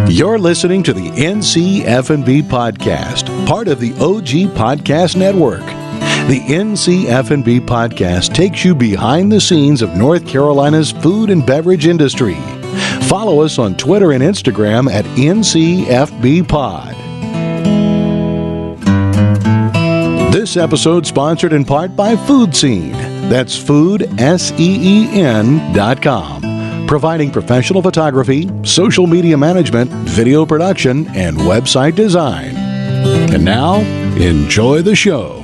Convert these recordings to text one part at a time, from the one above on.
You're listening to the NC F&B Podcast, part of the OG Podcast Network. The NC F&B Podcast takes you behind the scenes of North Carolina's food and beverage industry. Follow us on Twitter and Instagram at NCFBPod. This episode sponsored in part by Food Scene. That's foodseen.com, providing professional photography, social media management, video production, and website design. And now, enjoy the show.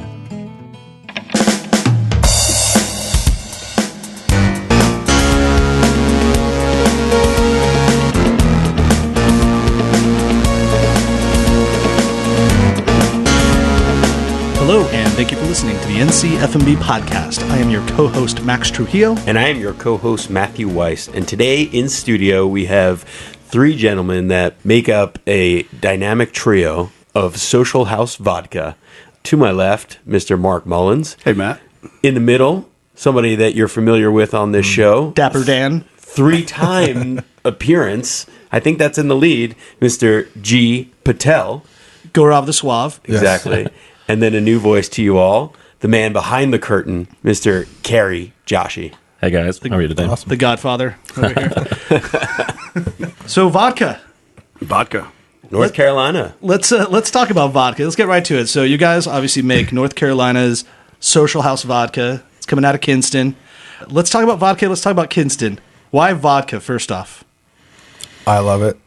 Hello, and thank you for listening to the NC F&B Podcast. I am your co-host, Max Trujillo. And I am your co-host, Matthew Weiss. And today in studio, we have three gentlemen that make up a dynamic trio of Social House Vodka. To my left, Mr. Mark Mullins. Hey, Matt. In the middle, somebody that you're familiar with on this show. Dapper Dan. Three-time appearance. I think that's in the lead. Mr. G. Patel. Gaurav the Suave. Exactly. Yes. And then a new voice to you all, the man behind the curtain, Mr. Cary, Joshi. Hey guys, how are you today? Awesome. The Godfather over here. So vodka. North Carolina. Let's talk about vodka. Let's get right to it. So you guys obviously make North Carolina's Social House Vodka. It's coming out of Kinston. Let's talk about vodka. Let's talk about Kinston. Why vodka, first off? I love it.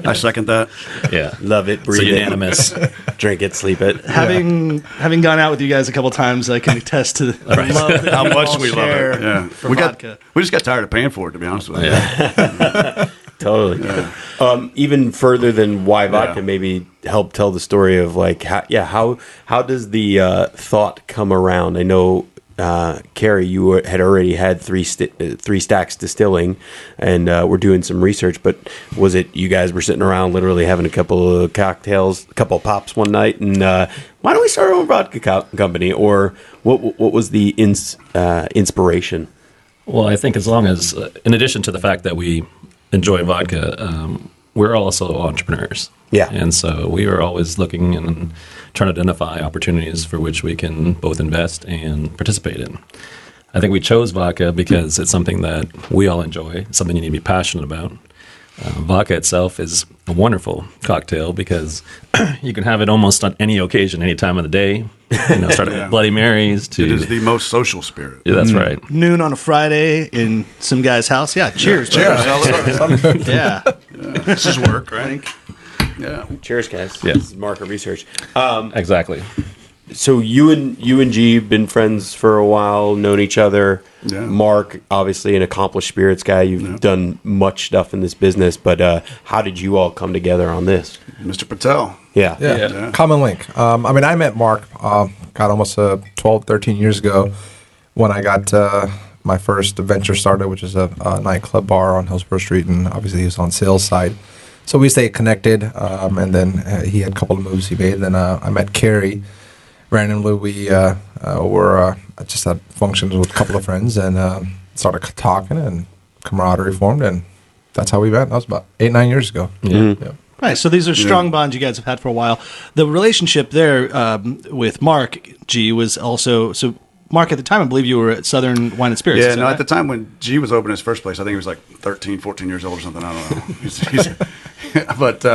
I second that. Yeah, love it. Breathe it. Unanimous. Drink it, sleep it. Having gone out with you guys a couple times, I can attest to the love that how you much all we love share it. Yeah, for vodka. We just got tired of paying for it, to be honest with you. Yeah. Totally. Yeah. Even further than why vodka, maybe help tell the story of like how does the thought come around? I know. Cary, you had already had three stacks distilling, and we're doing some research. But was it you guys were sitting around, literally having a couple of cocktails, a couple of pops one night, and why don't we start our own vodka company? Or what was the inspiration? Well, I think as long as, in addition to the fact that we enjoy vodka, we're also entrepreneurs. Yeah, and so we are always looking and trying to identify opportunities for which we can both invest and participate in. I think we chose vodka because it's something that we all enjoy, something you need to be passionate about. Vodka itself is a wonderful cocktail because you can have it almost on any occasion, any time of the day. Starting with Bloody Marys to... It is the most social spirit. Yeah, that's right. Noon on a Friday in some guy's house. Yeah, cheers. Cheers. Yeah. This is work, right? Yeah. Cheers, guys. Yeah. This is market research. Exactly. So you and G have been friends for a while, known each other. Yeah. Mark, obviously an accomplished spirits guy. You've done much stuff in this business, but how did you all come together on this? Mr. Patel. Yeah. Common link. I met Mark, got almost 12, 13 years ago when I got my first venture started, which is a nightclub bar on Hillsborough Street, and obviously he was on sales side. So we stayed connected, and then he had a couple of moves he made. Then I met Cary. Randomly, we were just at functions with a couple of friends and started talking, and camaraderie formed, and that's how we met. That was about 8-9 years ago. Mm-hmm. Yeah. Right, so these are strong bonds you guys have had for a while. The relationship there with Mark G was also... So Mark, at the time, I believe you were at Southern Wine and Spirits. Yeah, at the time when G was opening his first place, I think he was like 13, 14 years old or something. I don't know. But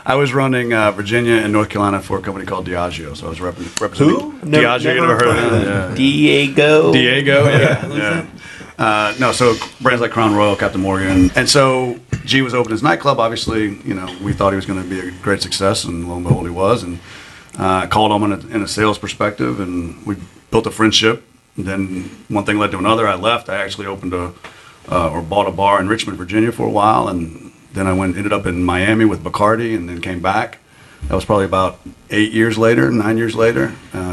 I was running Virginia and North Carolina for a company called Diageo. So I was representing... Who? Diageo, you never heard of them? Yeah. Diego, yeah. So brands like Crown Royal, Captain Morgan. And so G was opening his nightclub. Obviously, we thought he was going to be a great success, and lo and behold, he was. And called him in a sales perspective, and we built a friendship. And then one thing led to another. I left. I actually opened bought a bar in Richmond, Virginia for a while, and then I ended up in Miami with Bacardi, and then came back. That was probably about 9 years later.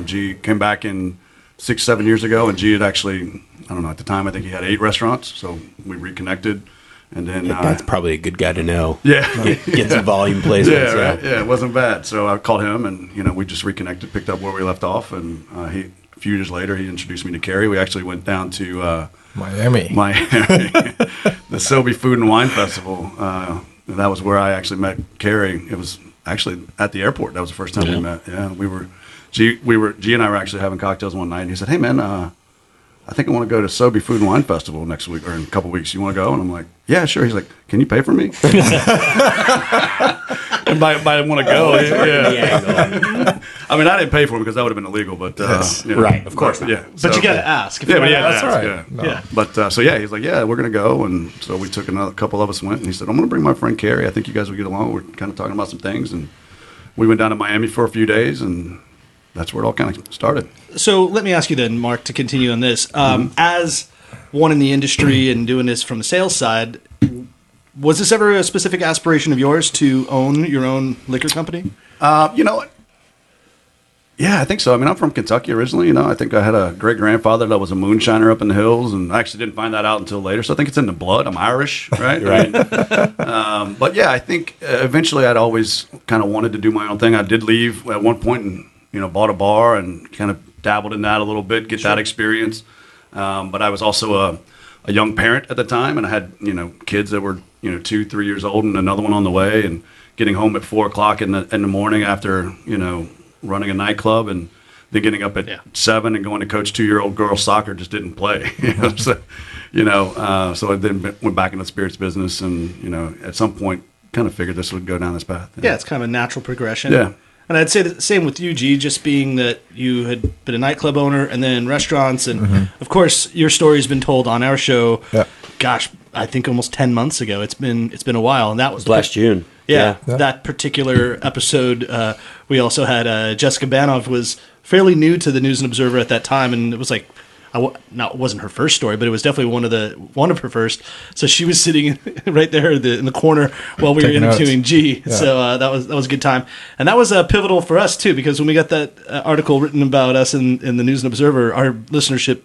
G came back in 6-7 years ago, and G had actually, I don't know, at the time I think he had 8 restaurants, so we reconnected. And then that's probably a good guy to know. Yeah, get some volume placements. Yeah, right. Yeah, it wasn't bad. So I called him, and we just reconnected, picked up where we left off, and a few years later he introduced me to Cary. We actually went down to Miami. The Sobe Food and Wine Festival. That was where I actually met Cary. It was actually at the airport. That was the first time we met. Yeah, G and I were actually having cocktails one night, and he said, "Hey, man, I think I want to go to Sobe Food and Wine Festival next week or in a couple weeks. You want to go?" And I'm like, "Yeah, sure." He's like, "Can you pay for me?" And might want to go. Yeah. I mean, I didn't pay for him because that would have been illegal. But right, of course. Yeah, But you got to ask. Yeah, but that's ask, right. Yeah. No. Yeah. But so yeah, he's like, "Yeah, we're gonna go," and so we took another couple of us went, and he said, "I'm gonna bring my friend Cary. I think you guys will get along. We're kind of talking about some things," and we went down to Miami for a few days, and that's where it all kind of started. So let me ask you then, Mark, to continue on this. As one in the industry and doing this from the sales side, was this ever a specific aspiration of yours to own your own liquor company? You know what? Yeah, I think so. I mean, I'm from Kentucky originally. I think I had a great grandfather that was a moonshiner up in the hills, and I actually didn't find that out until later. So I think it's in the blood. I'm Irish, right? Right. But yeah, I think eventually I'd always kind of wanted to do my own thing. I did leave at one point and bought a bar and kind of dabbled in that a little bit, get that experience. But I was also a young parent at the time, and I had kids that were 2-3 years old and another one on the way, and getting home at 4 o'clock in the morning after running a nightclub, and then getting up at 7 and going to coach 2-year-old girls soccer just didn't play. So I then went back into the spirits business, and at some point kind of figured this would go down this path. Yeah, it's kind of a natural progression. Yeah. And I'd say the same with you, G, just being that you had been a nightclub owner and then restaurants. And, of course, your story's been told on our show, gosh, I think almost 10 months ago. It's been a while. And that was last June. Yeah, that particular episode. We also had Jessica Banov was fairly new to the News and Observer at that time. And it was like, it wasn't her first story, but it was definitely one of her first. So she was sitting right there in the corner while we were interviewing G. Yeah. So that was a good time, and that was pivotal for us too, because when we got that article written about us in the News and Observer, our listenership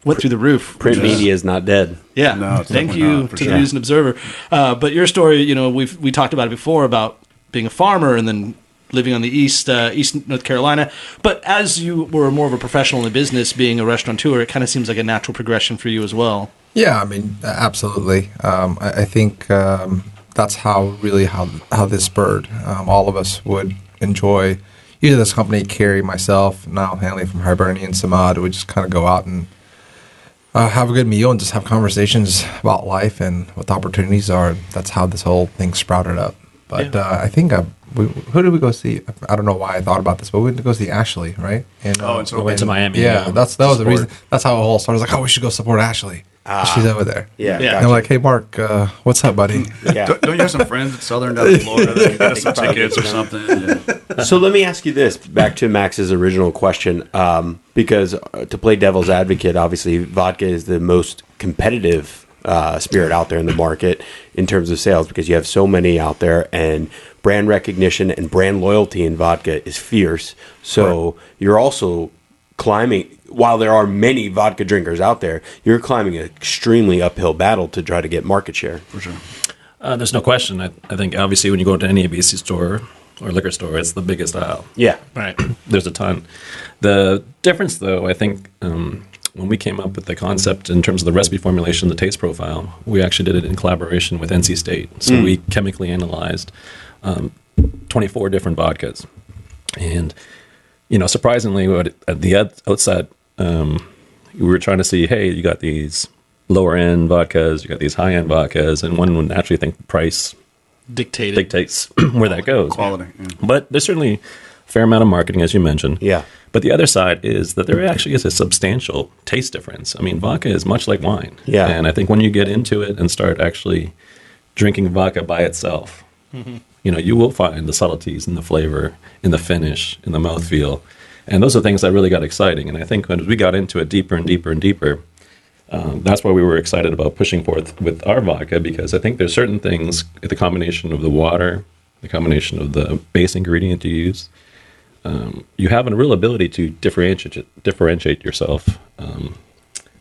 went through the roof. Print media is not dead. Yeah, no, thank you to the News and Observer. But your story, we talked about it before about being a farmer and then living on the east North Carolina. But as you were more of a professional in the business, being a restaurateur, it kind of seems like a natural progression for you as well. Yeah, I mean, absolutely. I think that's how this spurred. All of us would enjoy either this company, Cary, myself, now Hanley from Hibernian, Samad, would just kind of go out and have a good meal and just have conversations about life and what the opportunities are. That's how this whole thing sprouted up. But I think who did we go see? I don't know why I thought about this, but we went to go see Ashley, right? And we went to Miami. Yeah, that was the reason. That's how it all started. I was like, we should go support Ashley. She's over there. Yeah. And I'm like, hey, Mark, what's up, buddy? Yeah. Don't you have some friends at Southern down in Florida that can get us some tickets or something? Yeah. So let me ask you this, back to Max's original question, because to play devil's advocate, obviously vodka is the most competitive spirit out there in the market in terms of sales, because you have so many out there, and brand recognition and brand loyalty in vodka is fierce. So you're also climbing, while there are many vodka drinkers out there, you're climbing an extremely uphill battle to try to get market share. For sure. There's no question. I think obviously when you go to any ABC store or liquor store, it's the biggest aisle. Yeah. Right. There's a ton. The difference, though, I think, when we came up with the concept in terms of the recipe formulation, the taste profile, we actually did it in collaboration with NC State. So we chemically analyzed 24 different vodkas. And, surprisingly, at the outset, we were trying to see, hey, you got these lower-end vodkas, you got these high-end vodkas, and one would naturally think price dictates where that goes. Quality. Yeah. But there's certainly a fair amount of marketing, as you mentioned. Yeah. But the other side is that there actually is a substantial taste difference. I mean, vodka is much like wine. Yeah. And I think when you get into it and start actually drinking vodka by itself, you will find the subtleties in the flavor, in the finish, in the mouthfeel. And those are things that really got exciting. And I think when we got into it deeper and deeper and deeper, that's why we were excited about pushing forth with our vodka, because I think there's certain things, the combination of the water, the combination of the base ingredient you use, you have a real ability to differentiate yourself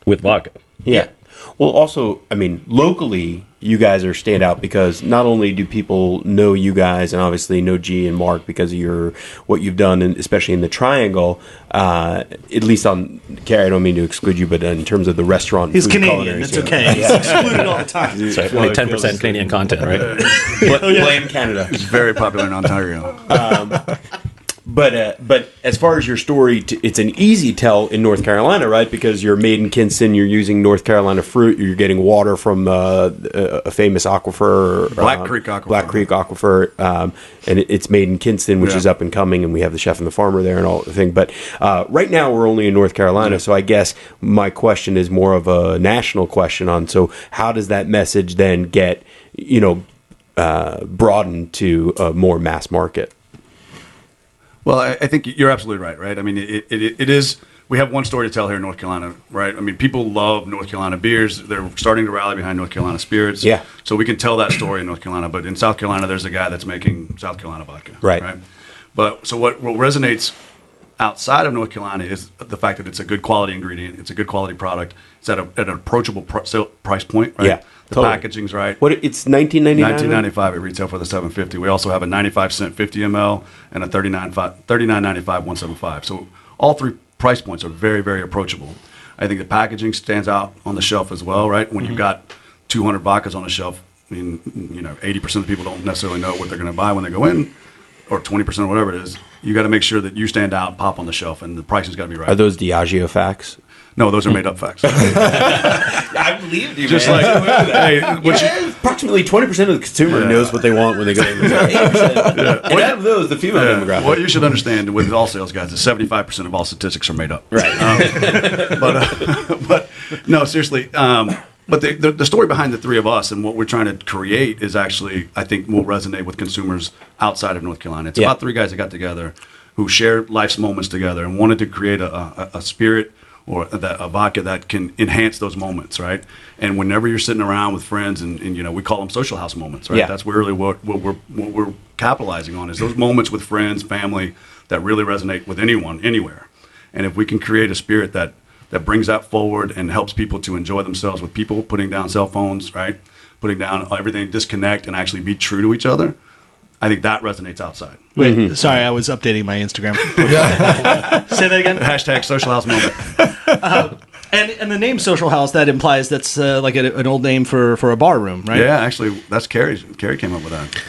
with vodka. Yeah. Well, also, I mean, locally, you guys are standout because not only do people know you guys and obviously know G and Mark because of what you've done, and especially in the Triangle, at least on Cary, I don't mean to exclude you, but in terms of the restaurant, he's food Canadian. It's okay. He's excluded all the time. Sorry, only 10% Canadian content, right? Blame Canada. It's very popular in Ontario. But as far as your story, it's an easy tell in North Carolina, right? Because you're made in Kinston, you're using North Carolina fruit, you're getting water from a famous aquifer, Black Creek Aquifer, and it's made in Kinston, which is up and coming, and we have the chef and the farmer there and all the thing. But right now we're only in North Carolina, so I guess my question is more of a national question on. So how does that message then get broadened to a more mass market? Well, I think you're absolutely right? I mean, it is. We have one story to tell here in North Carolina, right? I mean, people love North Carolina beers. They're starting to rally behind North Carolina spirits. Yeah. So we can tell that story in North Carolina. But in South Carolina, there's a guy that's making South Carolina vodka. Right. But so what resonates outside of North Carolina is the fact that it's a good quality ingredient. It's a good quality product. It's at an approachable price point, right? Yeah. The Totally. packaging's right. What it's $19.99? $19.95 at retail for the 750. We also have a 95-cent 50 ml and a $39.95 175. So all three price points are very, very approachable. I think the packaging stands out on the shelf as well, right? When you've got 200 vodkas on the shelf, I mean, 80% of the people don't necessarily know what they're going to buy when they go in, or 20% or whatever it is. You got to make sure that you stand out, pop on the shelf, and the pricing's got to be right. Are those Diageo facts? No, those are made up facts. I believed you. Just man. Approximately 20% of the consumer knows what they want when they go in. 80%. And out of those, the female demographic. What you should understand with all sales guys is 75% of all statistics are made up. Right. But no, seriously. But the story behind the three of us and what we're trying to create is actually, I think, will resonate with consumers outside of North Carolina. It's about three guys that got together who shared life's moments together and wanted to create a spirit or a vodka that can enhance those moments, right? And whenever you're sitting around with friends, and we call them social house moments, right? Yeah. That's really what we're capitalizing on is those moments with friends, family that really resonate with anyone, anywhere. And if we can create a spirit that brings that forward and helps people to enjoy themselves with people putting down cell phones, right? Putting down everything, disconnect, and actually be true to each other. I think that resonates outside. Wait, sorry, I was updating my Instagram. Say that again. Hashtag social house moment. And the name Social House, that implies that's like an old name for a bar room, right? Yeah, actually, that's Cary. Cary came up with that.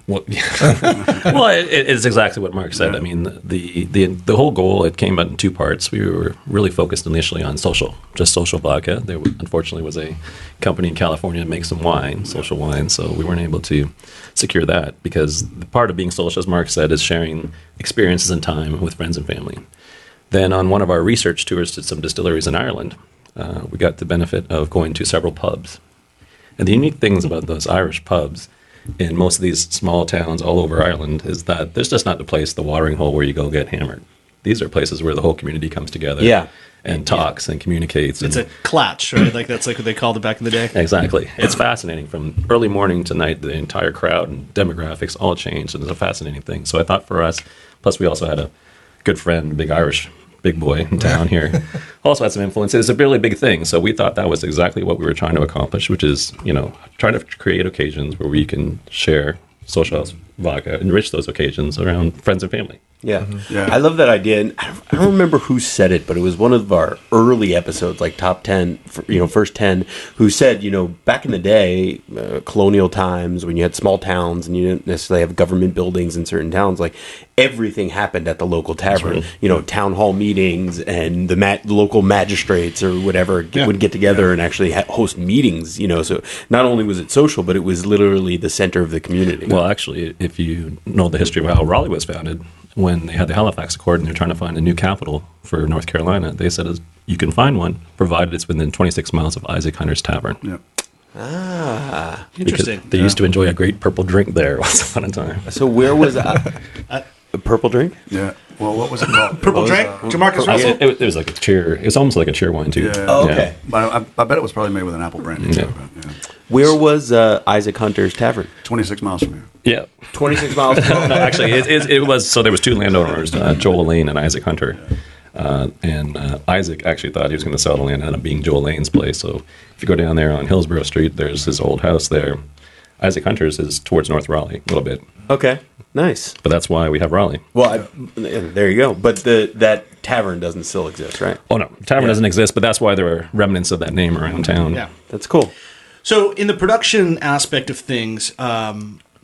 Well, it's exactly what Mark said. Yeah. I mean, the whole goal, it came out in two parts. We were really focused initially on just social vodka. There unfortunately was a company in California that makes some wine, social wine, so we weren't able to secure that because the part of being social, as Mark said, is sharing experiences and time with friends and family. Then on one of our research tours to some distilleries in Ireland, we got the benefit of going to several pubs. And the unique things about those Irish pubs in most of these small towns all over Ireland is that there's just not the place, the watering hole where you go get hammered. These are places where the whole community comes together and talks and communicates. It's a clatch, right? Like that's like what they called it back in the day. Exactly. It's fascinating. From early morning to night, the entire crowd and demographics all changed, and it's a fascinating thing. So I thought for us, plus we also had a good friend, big Irish big boy in town here, also had some influence. It's a really big thing. So we thought that was exactly what we were trying to accomplish, which is, trying to create occasions where we can share Social House Vodka, enrich those occasions around friends and family. Yeah. I love that idea. And I don't remember who said it, but it was one of our early episodes, like top 10, first 10, who said, back in the day, colonial times, when you had small towns and you didn't necessarily have government buildings in certain towns, like everything happened at the local tavern. Right. Town hall meetings and the local magistrates or whatever would get together and actually host meetings, So not only was it social, but it was literally the center of the community. Well, actually, if you know the history of how Raleigh was founded, when they had the Halifax Accord and they're trying to find a new capital for North Carolina, they said you can find one, provided it's within 26 miles of Isaac Hunter's Tavern. Yeah. Interesting. Because they used to enjoy a great purple drink there once upon a time. So where was a purple drink? Yeah. Well, what was it called? Purple drink? Jamarcus Russell? It was like a cheer. It was almost like a cheer wine, too. Yeah. Oh, okay. But I bet it was probably made with an apple brandy. Yeah. Where was Isaac Hunter's Tavern? 26 miles from here. Yeah. 26 miles. No, actually, it was. So there was two landowners, Joel Lane and Isaac Hunter. And Isaac actually thought he was going to sell the land, ended up being Joel Lane's place. So if you go down there on Hillsborough Street, there's his old house there. Isaac Hunter's is towards North Raleigh a little bit. Okay, nice. But that's why we have Raleigh. Well, there you go. But that tavern doesn't still exist, right? Oh, no. Tavern doesn't exist, but that's why there are remnants of that name around town. Yeah. That's cool. So in the production aspect of things,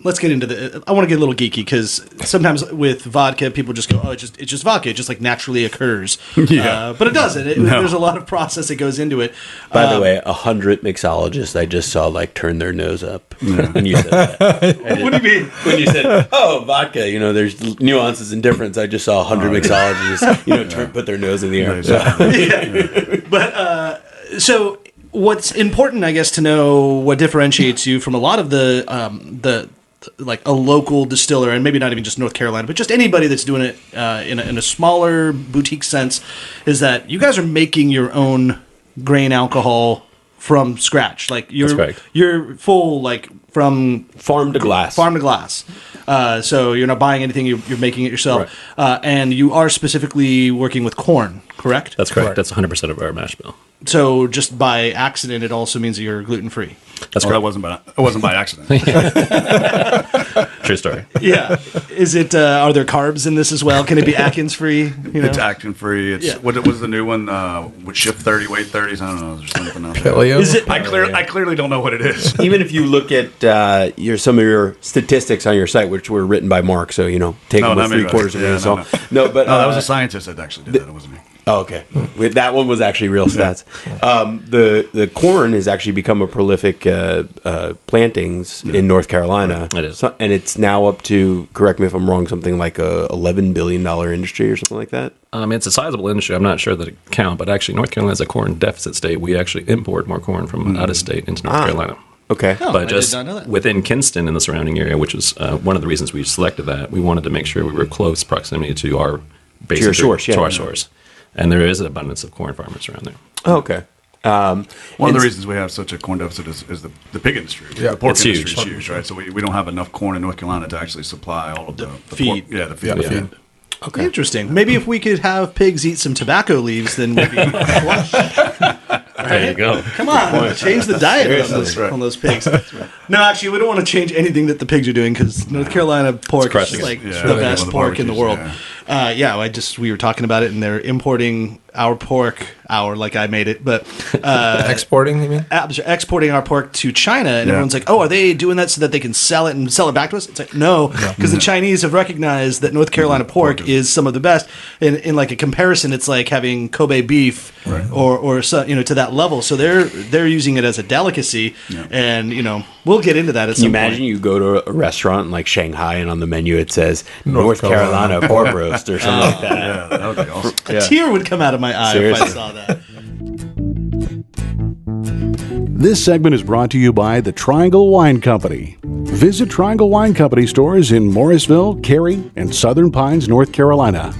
let's get into I want to get a little geeky because sometimes with vodka, people just go, "Oh, it's just vodka. It just like naturally occurs." Yeah. But it doesn't. There's a lot of process that goes into it. By the way, 100 mixologists I just saw like turn their nose up when you said that. What do you mean? When you said, "Oh, vodka," there's nuances and difference. I just saw 100 mixologists, put their nose in the air. Yeah. But so what's important, I guess, to know what differentiates you from a lot of the like a local distiller, and maybe not even just North Carolina, but just anybody that's doing it in a smaller boutique sense, is that you guys are making your own grain alcohol from scratch. Like you're full, like from farm to glass. So you're not buying anything; you're making it yourself, and you are specifically working with corn, correct? That's correct. That's 100% of our mash bill. So just by accident, it also means that you're gluten free. That's correct. That wasn't by accident. True story. Yeah. Is it? Are there carbs in this as well? Can it be Atkins free? It's Atkins free. It's what was the new one? With shift 30, weight 30s. I don't know. There's something out there. Paleo? Is it? I clearly don't know what it is. Even if you look at some of your statistics on your site, which were written by Mark, so take them with 3/4 of a salt. No, but that was a scientist that actually did that. It wasn't me. Oh, okay. That one was actually real stats. The corn has actually become a prolific plantings in North Carolina. It is. And it's now up to, correct me if I'm wrong, something like a $11 billion industry or something like that? It's a sizable industry. I'm not sure that it count, but actually North Carolina is a corn deficit state. We actually import more corn from out of state into North Carolina. Okay. Oh, But I just did not know that. within Kinston and the surrounding area, which was one of the reasons we selected that, we wanted to make sure we were close proximity to our your source, to our source. And there is an abundance of corn farmers around there. Oh, okay. One of the reasons we have such a corn deficit is the pig industry. Yeah, the pork it's industry huge. is huge, right? So we don't have enough corn in North Carolina to actually supply all of the feed. Pork. Yeah, the feed. Yeah. Okay. Interesting. Maybe if we could have pigs eat some tobacco leaves, then maybe. There you go. Come on, change the diet Seriously. on those pigs. No, actually, we don't want to change anything that the pigs are doing because North Carolina pork is crushing like it. Yeah, the they best love the pork in the world. barbecues, We were talking about it, and they're importing our pork, like I made it, but Exporting, you mean? exporting our pork to China, and everyone's like, "Oh, are they doing that so that they can sell it and sell it back to us?" It's like, no, because the Chinese have recognized that North Carolina pork is some of the best. In like a comparison, it's like having Kobe beef or to that level. So they're using it as a delicacy, and we'll get into that. At Can you some imagine point. you go to a restaurant in like Shanghai and on the menu it says North Carolina pork roast or something like that? Yeah, that would be awesome. A tear would come out of my eye Seriously. if I saw that. This segment is brought to you by the Triangle Wine Company. Visit Triangle Wine Company stores in Morrisville, Cary, and Southern Pines, North Carolina.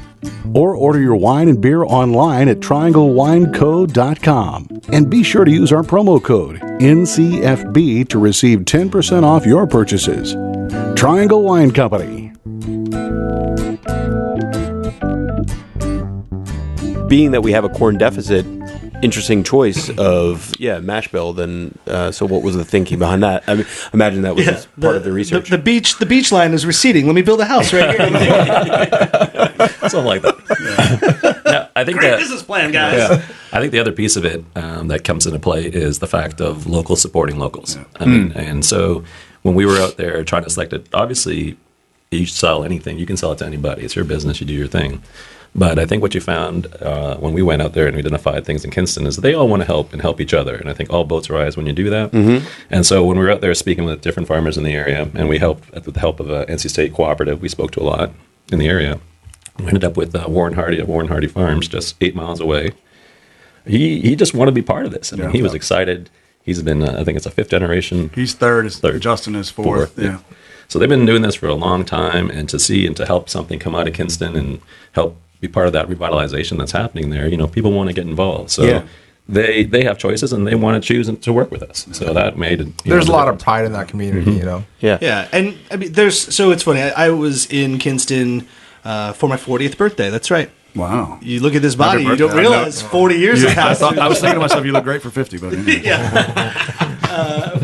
Or order your wine and beer online at trianglewineco.com. And be sure to use our promo code NCFB to receive 10% off your purchases. Triangle Wine Company. Being that we have a corn deficit, interesting choice of mash bill. Then, so what was the thinking behind that? I mean, imagine that was just part of the research. The beach line is receding. Let me build a house right here. Something like that. Now, I think Great business plan, guys. I think the other piece of it that comes into play is the fact of locals supporting locals. I mean, and so when we were out there trying to select it, obviously you sell anything. You can sell it to anybody. It's your business. You do your thing. But I think what you found when we went out there and we identified things in Kinston is they all want to help and help each other. And I think all boats rise when you do that. Mm-hmm. And so when we were out there speaking with different farmers in the area, and we helped with the help of an NC State cooperative, we spoke to a lot in the area. We ended up with Warren Hardy at Warren Hardy Farms, just 8 miles away. He just wanted to be part of this. I mean, he was excited. He's been, I think it's a fifth generation. He's third. Justin is fourth. Yeah. So they've been doing this for a long time, and to see and to help something come out of Kinston and help be part of that revitalization that's happening there, people want to get different So they have choices, and they want to choose to work with us. So that made it. There's a lot of pride in that community, Yeah, and I mean, so it's funny. I was in Kinston for my 40th birthday. That's right. Wow. You look at this body, you Happy don't birthday. realize 40 years have passed. I was thinking to myself, you look great for 50, but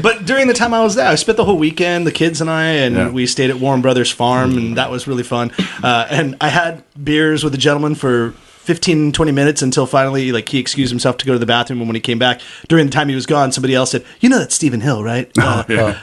But during the time I was there, I spent the whole weekend, the kids and I, and we stayed at Warren Brothers Farm, and that was really fun. And I had beers with the gentleman for 15, 20 minutes until finally, like, he excused himself to go to the bathroom. And when he came back, during the time he was gone, somebody else said, "You know that's Stephen Hill, right?" And I go,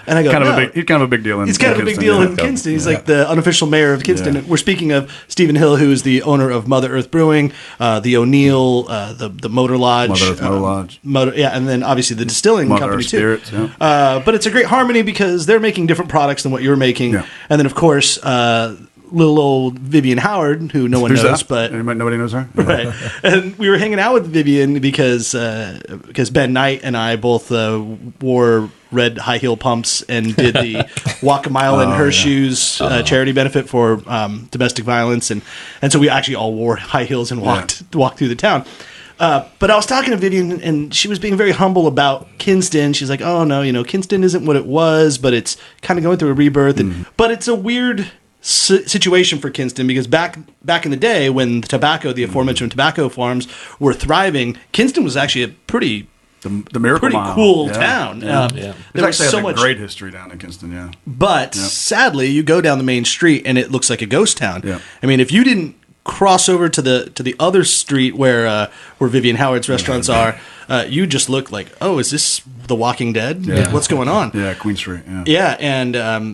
he's kind of a big deal. He's kind of a big deal in Kinston. He's like the unofficial mayor of Kinston. Yeah. We're speaking of Stephen Hill, who is the owner of Mother Earth Brewing, the O'Neill, the Motor Lodge. Mother Earth Motor Lodge. And then obviously the Distilling Mother Company Earth too. Spirits, yeah. But it's a great harmony because they're making different products than what you're making. Yeah. And then, of course, little old Vivian Howard, who no one Who's knows, that? but Nobody knows her. right. And we were hanging out with Vivian because Ben Knight and I both wore red high heel pumps and did the Walk a Mile in Her Shoes charity benefit for domestic violence, and so we actually all wore high heels and walked through the town. But I was talking to Vivian, and she was being very humble about Kinston. She's like, "Oh no, Kinston isn't what it was, but it's kind of going through a rebirth." But it's a weird situation for Kinston because back in the day when the aforementioned tobacco farms were thriving, Kinston was actually a pretty Miracle Mile. Cool town. It actually has a great history down in Kinston, yeah. But sadly, you go down the main street and it looks like a ghost town. Yeah. I mean, if you didn't cross over to the other street where Vivian Howard's restaurants are, you just look like, oh, is this The Walking Dead? Yeah. What's going on? Yeah, Queen Street. Yeah. Yeah,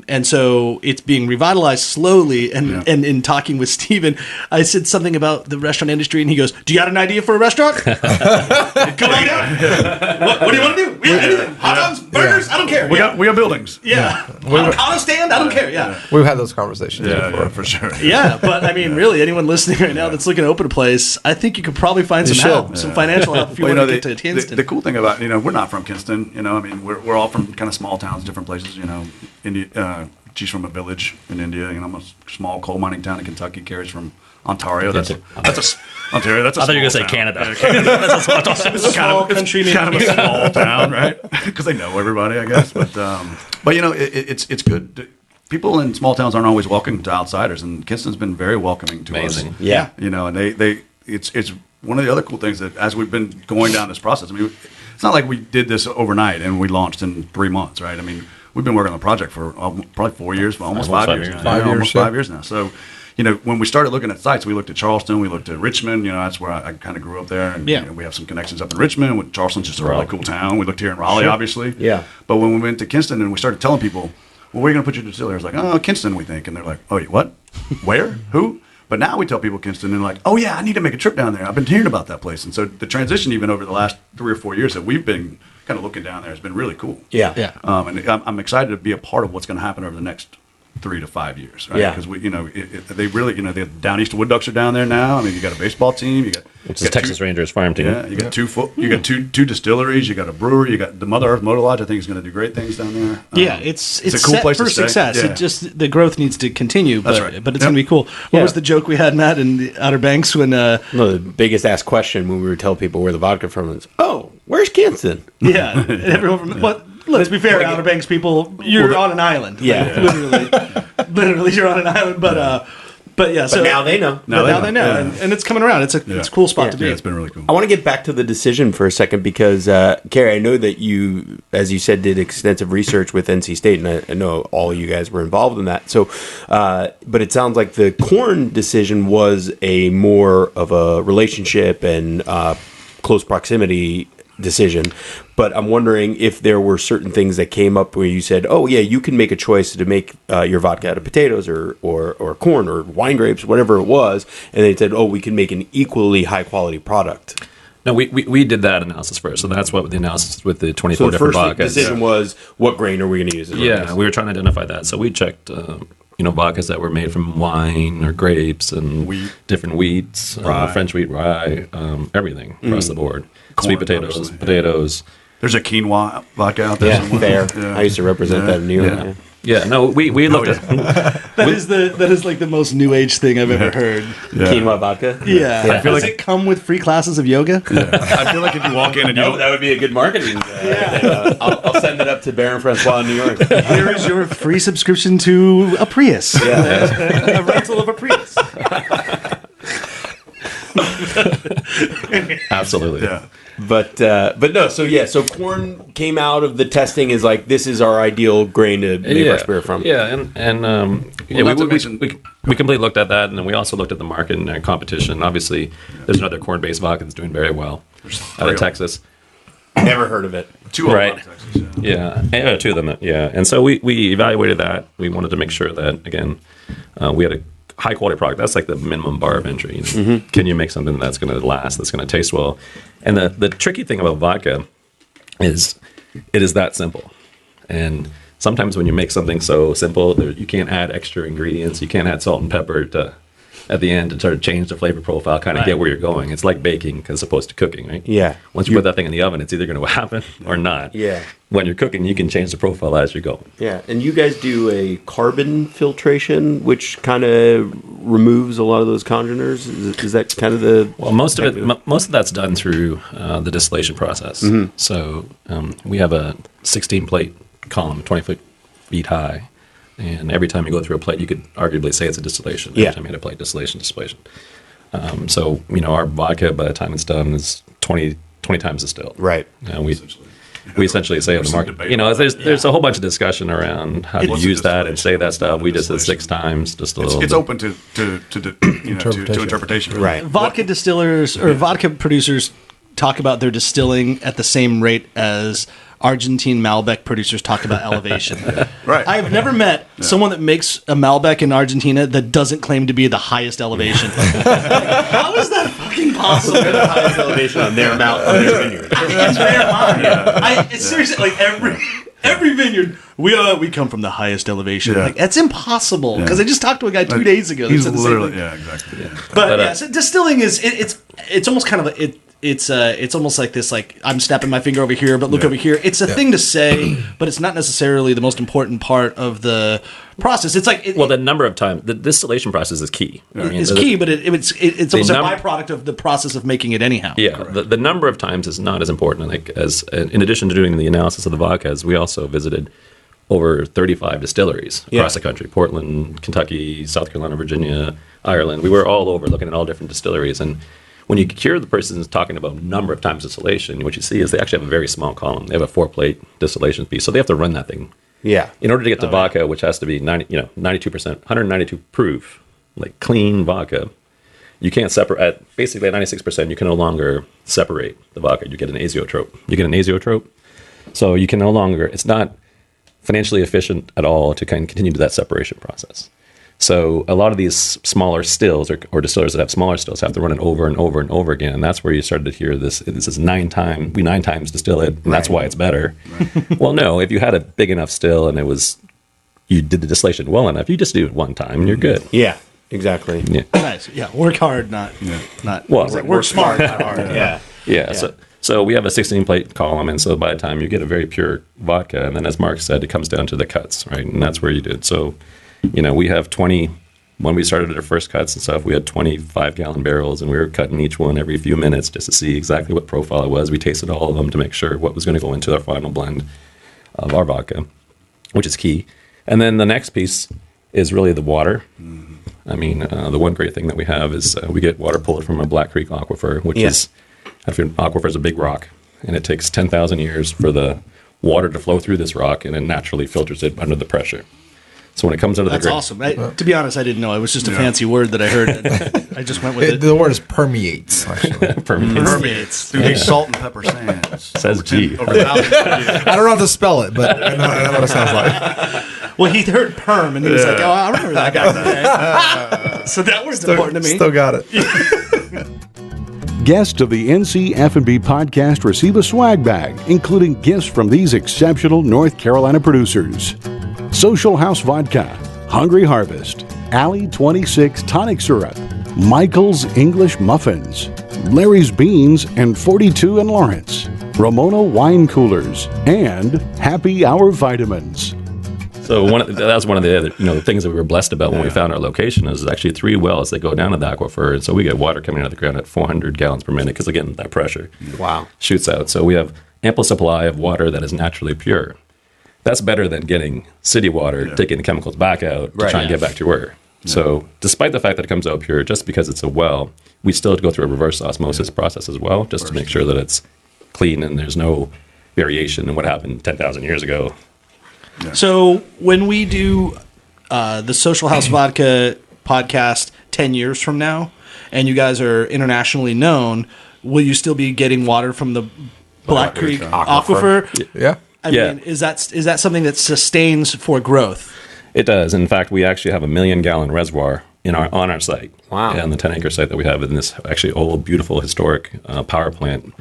and so it's being revitalized slowly. And in talking with Steven, I said something about the restaurant industry, and he goes, "Do you got an idea for a restaurant? Come on down. What do you want to do? We have anything. Hot dogs, burgers, I don't care. We got buildings. Yeah. Auto stand, I don't care. Yeah. We've had those conversations before. Yeah, for sure. Yeah, but I mean, really, anyone listening right now that's looking to open a place, I think you could probably find some help, some financial help if you want to get to Kinston. The cool thing about, we're not from Kinston, I mean, we're all from kind of small towns, different places, India, she's from a village in India, I'm a small coal mining town in Kentucky, Cary's from Ontario. Ontario. That's I thought you were going to say Canada. It's a small country, kind of a small town, right? Because they know everybody, I guess. But it's good. People in small towns aren't always welcome to outsiders, and Kinston's been very welcoming to us. Yeah. And it's one of the other cool things that as we've been going down this process, I mean, it's not like we did this overnight and we launched in 3 months, right? I mean, we've been working on the project for probably 4 years, almost 5 years now. Almost 5 years now. So, when we started looking at sites, we looked at Charleston, we looked at Richmond. That's where I kind of grew up there, and we have some connections up in Richmond. Charleston's just a really cool town. We looked here in Raleigh, obviously. Yeah. But when we went to Kinston and we started telling people, well, where are you going to put your distillery? I was like, oh, Kinston, we think. And they're like, oh, what? Where? Who? But now we tell people Kinston, and they're like, oh, yeah, I need to make a trip down there. I've been hearing about that place. And so the transition, even over the last 3 or 4 years that we've been kind of looking down there, has been really cool. Yeah. And I'm excited to be a part of what's going to happen over the next 3 to 5 years, right? Yeah. Because they really, the Down East Wood Ducks are down there now. I mean, you got a baseball team, which is Texas Rangers farm team. Yeah, you got two distilleries, you got a brewery, you got the Mother Earth Motor Lodge. I think is going to do great things down there. It's a cool set place for to stay. success. Yeah. It just the growth needs to continue, but That's right. but it's going to be cool. What was the joke we had, Matt, in the Outer Banks when? No, the biggest asked question when we were telling people where the vodka from is, oh, where's Kinston? Yeah, and everyone from. But let's be fair, Outer Banks people, you're on an island. Yeah. Literally, you're on an island. But yeah, so now they know. Now they know, and it's coming around. It's a cool spot to be. Yeah, it's been really cool. I want to get back to the decision for a second because, Cary, I know that you, as you said, did extensive research with NC State, and I know all you guys were involved in that. So, but it sounds like the corn decision was a more of a relationship and close proximity decision. But I'm wondering if there were certain things that came up where you said, oh, yeah, you can make a choice to make your vodka out of potatoes or corn or wine grapes, whatever it was. And they said, oh, we can make an equally high quality product. No, we did that analysis first. So that's what the analysis with the 24 different vodkas. So the first decision was, what grain are we going to use? We were trying to identify that. So we checked, vodkas that were made from wine or grapes and different wheats, French wheat, rye, everything across the board. Corn, sweet potatoes, potatoes. There's a quinoa vodka out there. Yeah, somewhere. fair. I used to represent that in New York. Yeah, no, we looked at that is like the most new age thing I've ever heard. Quinoa vodka. Yeah. I feel like it come with free classes of yoga. I feel like if you walk in and that would be a good marketing. I'll send it up to Baron Francois in New York. Here is your free subscription to a Prius. A rental of a Prius. Absolutely. Yeah. But no, so corn came out of the testing as like, this is our ideal grain to make our spirit from. Yeah, we completely looked at that, and then we also looked at the market and our competition. Obviously, there's another corn-based vodka that's doing very well out of Texas. Never heard of it. Two of them out of Texas. Yeah, two of them. Yeah, and so we evaluated that. We wanted to make sure that again, we had a high quality product. That's like the minimum bar of entry. Can you make something that's going to last? That's going to taste well? And the tricky thing about vodka is it is that simple. And sometimes when you make something so simple, you can't add extra ingredients. You can't add salt and pepper at the end to sort of change the flavor profile, kind of get where you're going. It's like baking as opposed to cooking, right? Yeah. Once you put that thing in the oven, it's either going to happen or not. Yeah. When you're cooking, you can change the profile as you're going. Yeah. And you guys do a carbon filtration, which kind of removes a lot of those congeners. Is that kind of the... Well, most of that's done through the distillation process. So we have a 16-plate column, 20 feet high. And every time you go through a plate, you could arguably say it's a distillation. Every time you hit a plate, distillation. So, our vodka, by the time it's done, is 20 times distilled. Right. We essentially say on the market, there's a whole bunch of discussion around how to use that and say that stuff. We just said 6 times distilled. It's open to interpretation. Right. Vodka distillers or vodka producers talk about their distilling at the same rate as Argentine Malbec producers talk about elevation. Right. I've never met someone that makes a Malbec in Argentina that doesn't claim to be the highest elevation. How is that fucking possible? The highest elevation on their vineyard. It's rare mine. It's seriously like every vineyard. We come from the highest elevation. Yeah. Like that's impossible because I just talked to a guy 2 days ago. He's literally exactly. Yeah. But so distilling is it's almost kind of it's almost like this, like I'm snapping my finger over here, but look over here. It's a thing to say, but it's not necessarily the most important part of the process. It's like the number of times the distillation process is key. It's key, but it's almost a byproduct of the process of making it anyhow. Yeah, the number of times is not as important. Like in addition to doing the analysis of the vodkas, we also visited over 35 distilleries across the country: Portland, Kentucky, South Carolina, Virginia, Ireland. We were all over looking at all different distilleries. And when you hear the person talking about number of times distillation, what you see is they actually have a very small column. They have a 4-plate distillation piece, so they have to run that thing. Yeah. In order to get to vodka, which has to be 92%, 192 proof, like clean vodka, you can't separate. Basically, at 96%, you can no longer separate the vodka. You get an azeotrope. So you can no longer. It's not financially efficient at all to kind of continue to that separation process. So a lot of these smaller stills or distillers that have smaller stills have to run it over and over and over again. And that's where you started to hear this. This is 9 times distill it, and that's why it's better. Right. Well, no, if you had a big enough still and you did the distillation well enough, you just do it one time and you're good. Yeah, exactly. Yeah. Nice. Yeah, work hard, not work smart, not hard. Yeah. So we have a 16-plate column, and so by the time you get a very pure vodka, and then as Mark said, it comes down to the cuts, right? And that's where you do it. So, we have 20, when we started our first cuts and stuff, we had 25-gallon barrels, and we were cutting each one every few minutes just to see exactly what profile it was. We tasted all of them to make sure what was going to go into our final blend of our vodka, which is key. And then the next piece is really the water. Mm-hmm. I mean, the one great thing that we have is we get water pulled from a Black Creek aquifer, which is, aquifer is a big rock, and it takes 10,000 years for the water to flow through this rock, and it naturally filters it under the pressure. So when it comes under That's the awesome. To be honest, I didn't know. It was just a fancy word that I heard. I just went with it. The word is permeates, actually. Permeates. Through these salt and pepper sands. Says G. Over 1,000 years. I don't know how to spell it, but I know what it sounds like. Well, he heard perm, and he was like, oh, I remember that guy. So that was important to me. Still got it. Guests of the NC F&B podcast receive a swag bag, including gifts from these exceptional North Carolina producers: Social House Vodka, Hungry Harvest, Alley 26 Tonic Syrup, Michael's English Muffins, Larry's Beans and 42 in Lawrence, Ramona Wine Coolers, and Happy Hour Vitamins. So that was one of the other, the things that we were blessed about when we found our location is actually 3 wells that go down to the aquifer, and so we get water coming out of the ground at 400 gallons per minute because again that pressure shoots out. So we have ample supply of water that is naturally pure. That's better than getting city water, taking the chemicals back out to try and get back to where So despite the fact that it comes out pure, just because it's a well, we still have to go through a reverse osmosis process as well, just to make sure that it's clean and there's no variation in what happened 10,000 years ago. Yeah. So when we do the Social House Vodka podcast 10 years from now, and you guys are internationally known, will you still be getting water from the Black Creek Aquifer? Yeah. I mean, is that something that sustains for growth? It does. In fact, we actually have a 1 million gallon reservoir on our site. Wow. And the 10-acre site that we have in this actually old, beautiful, historic power plant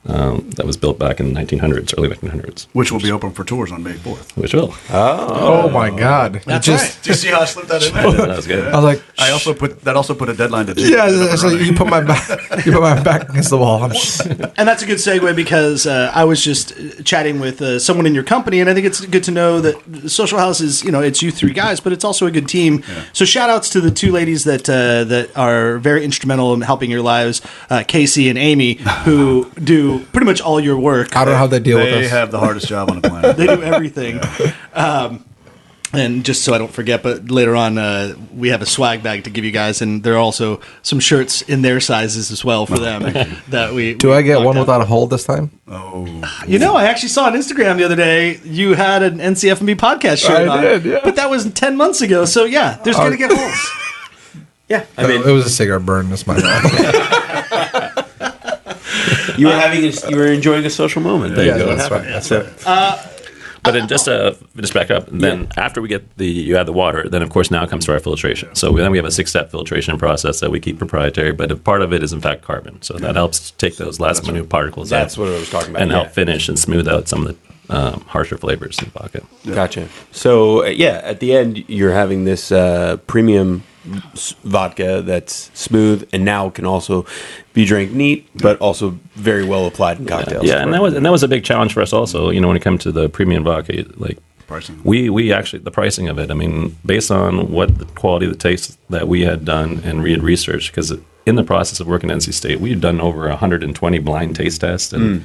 that was built back in the 1900s, early 1900s. Which will be open for tours on May 4th. Which will. Oh my God! That's right. Do you see how I slipped that in there? That was good. I was like, I also put a deadline to. yeah. So you put my back against the wall. And that's a good segue because I was just chatting with someone in your company, and I think it's good to know that Social House is, it's you three guys, but it's also a good team. Yeah. So shout outs to the two ladies that are very instrumental in helping your lives, Casey and Amy, who do pretty much all your work. I don't know how they deal with us. They have the hardest job on the planet. They do everything. And just so I don't forget, but later on, we have a swag bag to give you guys, and there are also some shirts in their sizes as well for them. That we Do I get one without a hole this time? Oh, I actually saw on Instagram the other day you had an NCFB podcast shirt on. I did, yeah. But that was 10 months ago, so yeah, there's going to get holes. Yeah, I mean, it was a cigarette burn. That's my bad. You were enjoying a social moment. Yeah, that's right. That's it. But then just back up, and then after we get you add the water, then of course now it comes to our filtration. So then we have a 6-step filtration process that we keep proprietary, but a part of it is in fact carbon. So that helps take those last minute particles out. That's what I was talking about. And help finish and smooth out some of the harsher flavors in the vodka. Gotcha. So at the end you're having this premium vodka that's smooth and now can also be drank neat, but also very well applied in cocktails. Yeah, and that was a big challenge for us also. When it comes to the premium vodka, like pricing. We actually the pricing of it. I mean, based on what the quality of the taste that we had done and we had researched, because in the process of working at NC State, we had done over 120 blind taste tests and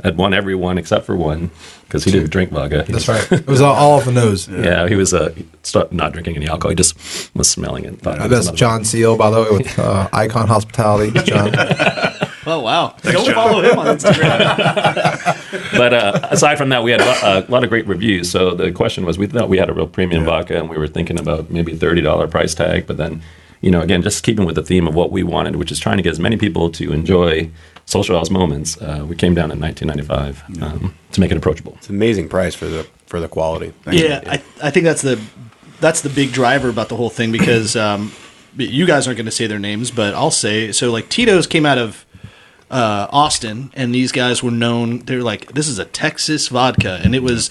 had won every one except for one because he didn't drink vodka. That's right. It was all off the nose. Yeah, he was not drinking any alcohol. He just was smelling it. That's John Seal, by the way, with Icon Hospitality. John. Oh, wow. Don't follow him on Instagram. But aside from that, we had a lot of great reviews. So the question was, we thought we had a real premium vodka, and we were thinking about maybe $30 price tag. But then, again, just keeping with the theme of what we wanted, which is trying to get as many people to enjoy Social House moments, we came down in $19.95 to make it approachable. It's an amazing price for the quality. I think that's the big driver about the whole thing because you guys aren't going to say their names, but I'll say so. Like Tito's came out of Austin, and these guys were known. They're like, this is a Texas vodka, and it was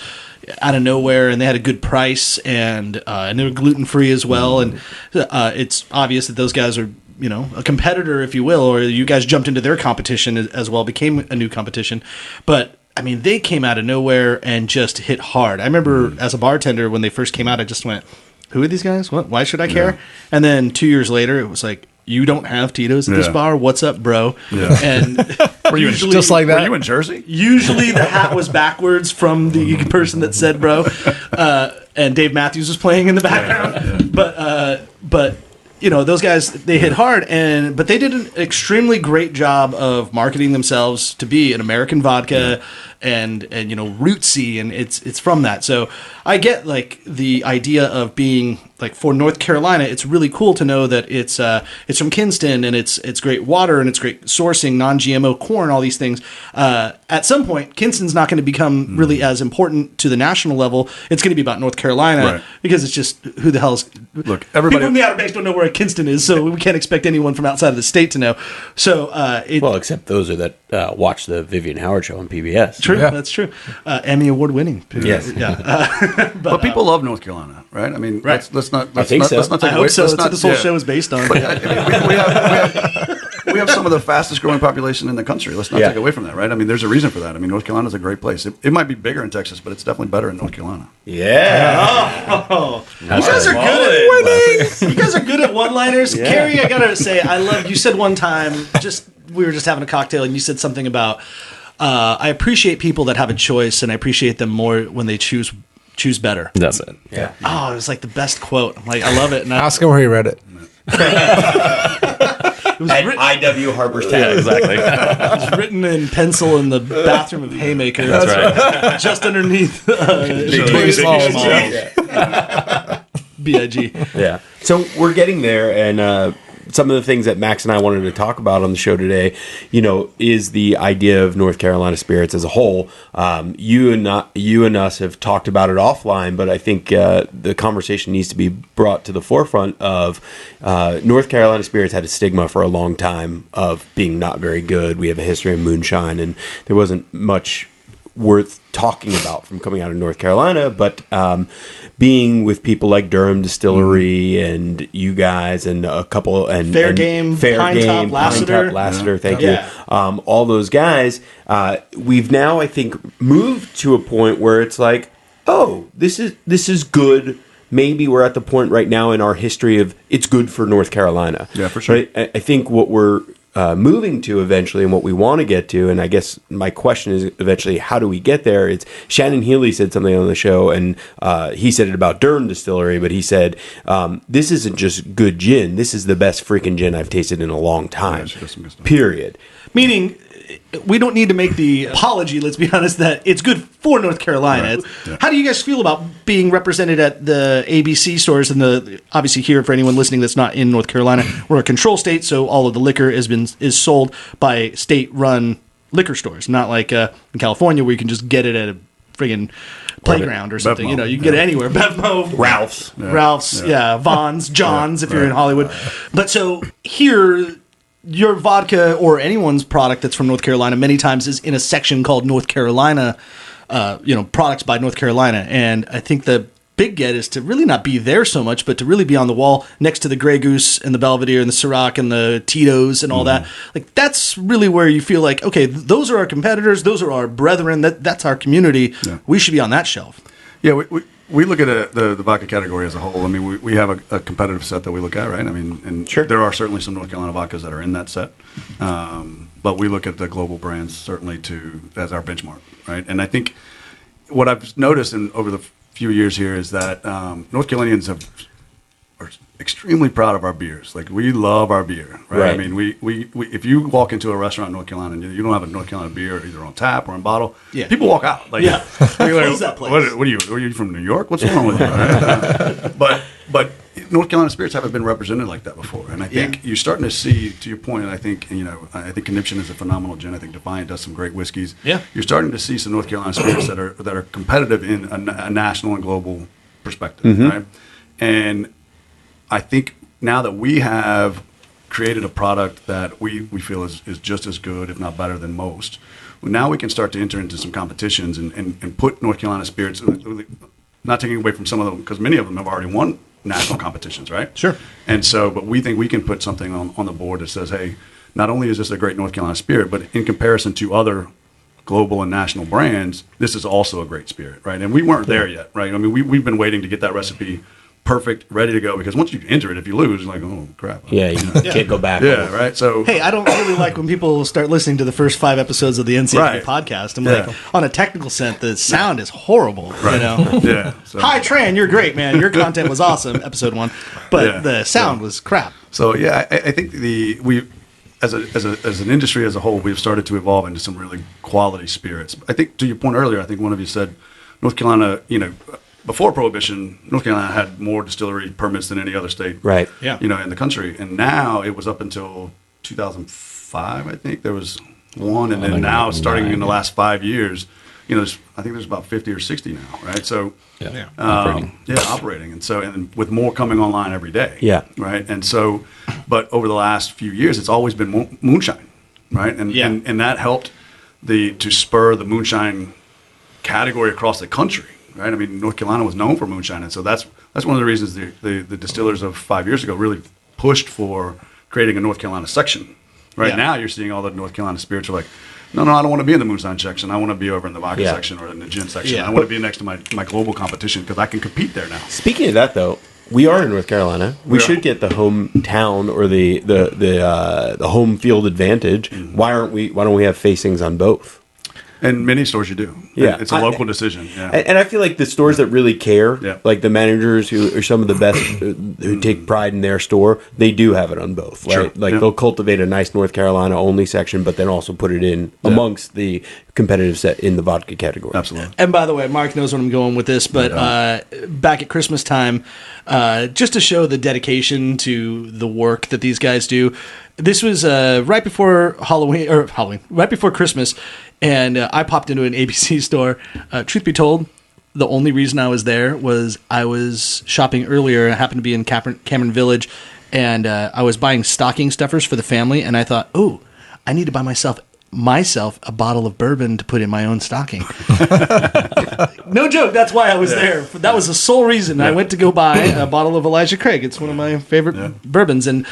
out of nowhere, and they had a good price, and they were gluten free as well. And it's obvious that those guys are, a competitor, if you will, or you guys jumped into their competition as well, became a new competition. But I mean, they came out of nowhere and just hit hard. I remember as a bartender when they first came out, I just went, "Who are these guys? What? Why should I care?" And then 2 years later, it was like, "You don't have Tito's at this bar? What's up, bro?" Yeah. And were you just like that? Were you in Jersey? Usually the hat was backwards from the person that said "bro," and Dave Matthews was playing in the background. But those guys, they hit hard, but they did an extremely great job of marketing themselves to be an American vodka and rootsy, and it's from that. So I get like the idea of being like for North Carolina, it's really cool to know that it's from Kinston and it's great water and it's great sourcing, non-GMO corn, all these things. At some point, Kinston's not going to become really as important to the national level. It's going to be about North Carolina because it's just who the hell's look. Everybody people from the Outer Banks don't know where Kinston is, so we can't expect anyone from outside of the state to know. So except those that watch the Vivian Howard show on PBS. True, that's true. Emmy award winning. Yes, but people love North Carolina, right? I mean, let's not. I think so. Let's not take I away. hope so. Let's That's not, what this whole show is based on. But, we have some of the fastest growing population in the country. Let's not take away from that, right? I mean, there's a reason for that. I mean, North Carolina is a great place. It might be bigger in Texas, but it's definitely better in North Carolina. Yeah. You guys are good at winning. You guys are good at one-liners. Yeah. Cary, I gotta say, I love. You said one time, we were just having a cocktail, and you said something about. I appreciate people that have a choice, and I appreciate them more when they choose choose better. That's it. Yeah. Oh, it was like the best quote. I'm like, I love it. And Ask him where he read it. it was At written, IW Harperstown. Yeah, exactly. it was written in pencil in the bathroom of Haymaker. That's right. Just underneath Big Small. Smalls. B.I.G. Yeah. So we're getting there, and some of the things that Max and I wanted to talk about on the show today, is the idea of North Carolina spirits as a whole. You and us have talked about it offline, but I think the conversation needs to be brought to the forefront of North Carolina spirits had a stigma for a long time of being not very good. We have a history of moonshine, and there wasn't much worth talking about from coming out of North Carolina, but being with people like Durham Distillery and you guys and a couple and Fair Game, Pine Top, Lassiter, thank you. All those guys, we've now I think moved to a point where it's like, oh, this is good. Maybe we're at the point right now in our history of it's good for North Carolina. Yeah, for sure. Right? I think what we're moving to eventually and what we want to get to, and I guess my question is eventually how do we get there? It's Shannon Healy said something on the show, and he said it about Durham Distillery, but he said this isn't just good gin, this is the best freaking gin I've tasted in a long time. Period. Meaning, we don't need to make the apology, let's be honest, that it's good for North Carolina. Right. Yeah. How do you guys feel about being represented at the ABC stores and obviously here for anyone listening that's not in North Carolina, we're a control state, so all of the liquor is sold by state-run liquor stores, not like in California where you can just get it at a friggin' playground or something. Bevmo. You can get it anywhere. Bevmo, Ralph's, Vaughn's, John's if you're in Hollywood. But so here, your vodka or anyone's product that's from North Carolina many times is in a section called North Carolina, products by North Carolina. And I think the big get is to really not be there so much, but to really be on the wall next to the Grey Goose and the Belvedere and the Ciroc and the Tito's and all that. Like, that's really where you feel like, okay, those are our competitors. Those are our brethren. That's our community. Yeah. We should be on that shelf. Yeah, we look at the vodka category as a whole. I mean, we have a competitive set that we look at, right? I mean, and sure, there are certainly some North Carolina vodkas that are in that set, but we look at the global brands certainly as our benchmark, right? And I think what I've noticed over the few years here is that North Carolinians are extremely proud of our beers. Like, we love our beer, right? I mean, we if you walk into a restaurant in North Carolina and you don't have a North Carolina beer either on tap or in bottle, people walk out. Like, Close that place. What are you from New York? What's wrong with you? Right? But North Carolina spirits haven't been represented like that before, and I think you're starting to see, to your point, and I think Conniption is a phenomenal gin. I think Defiant does some great whiskeys. Yeah, you're starting to see some North Carolina spirits that are competitive in a national and global perspective, right? And I think now that we have created a product that we feel is just as good, if not better than most, now we can start to enter into some competitions and put North Carolina spirits, not taking away from some of them, because many of them have already won national competitions, right? Sure. And so, but we think we can put something on the board that says, hey, not only is this a great North Carolina spirit, but in comparison to other global and national brands, this is also a great spirit, right? And we weren't there yet, right? I mean, we've been waiting to get that recipe perfect, ready to go, because once you enter it, if you lose, you're like, oh crap. Yeah, you can't go back. Yeah, right. So hey, I don't really like when people start listening to the first 5 episodes of the NCFB podcast. I'm like, on a technical sense, the sound is horrible. Right. Yeah. So. Hi, Tran, you're great, man. Your content was awesome, episode 1, but the sound was crap. So yeah, I think we as an industry as a whole, we've started to evolve into some really quality spirits. I think, to your point earlier, I think one of you said North Carolina, before Prohibition, North Carolina had more distillery permits than any other state, right? Yeah, in the country. And now it was up until 2005, I think there was one, and then now starting in the last 5 years, I think there's about 50 or 60 now, right? So operating, and with more coming online every day, right? And so, but over the last few years, it's always been moonshine, right? And that helped to spur the moonshine category across the country. Right, I mean, North Carolina was known for moonshine, and so that's one of the reasons the distillers of 5 years ago really pushed for creating a North Carolina section. Right now, you're seeing all the North Carolina spirits are like, no, I don't want to be in the moonshine section. I want to be over in the vodka section or in the gin section. I want to be next to my global competition because I can compete there now. Speaking of that, though, we are in North Carolina. We should get the hometown or the home field advantage. Why don't we have facings on both? And many stores you do. Yeah. It's a local decision. Yeah. And I feel like the stores that really care, Yeah. like the managers who are some of the best, who take pride in their store, they do have it on both. Right? Sure. Like Yeah. they'll cultivate a nice North Carolina only section, but then also put it in amongst the competitive set in the vodka category. Absolutely. And by the way, Mark knows where I'm going with this, but back at Christmas time, just to show the dedication to the work that these guys do, this was right before right before Christmas, and I popped into an ABC store. Truth be told, the only reason I was there was I was shopping earlier. I happened to be in Cameron Village, and I was buying stocking stuffers for the family, and I thought, oh, I need to buy myself a bottle of bourbon to put in my own stocking. No joke, that's why I was there. That was the sole reason. I went to go buy a bottle of Elijah Craig. It's one of my favorite bourbons. And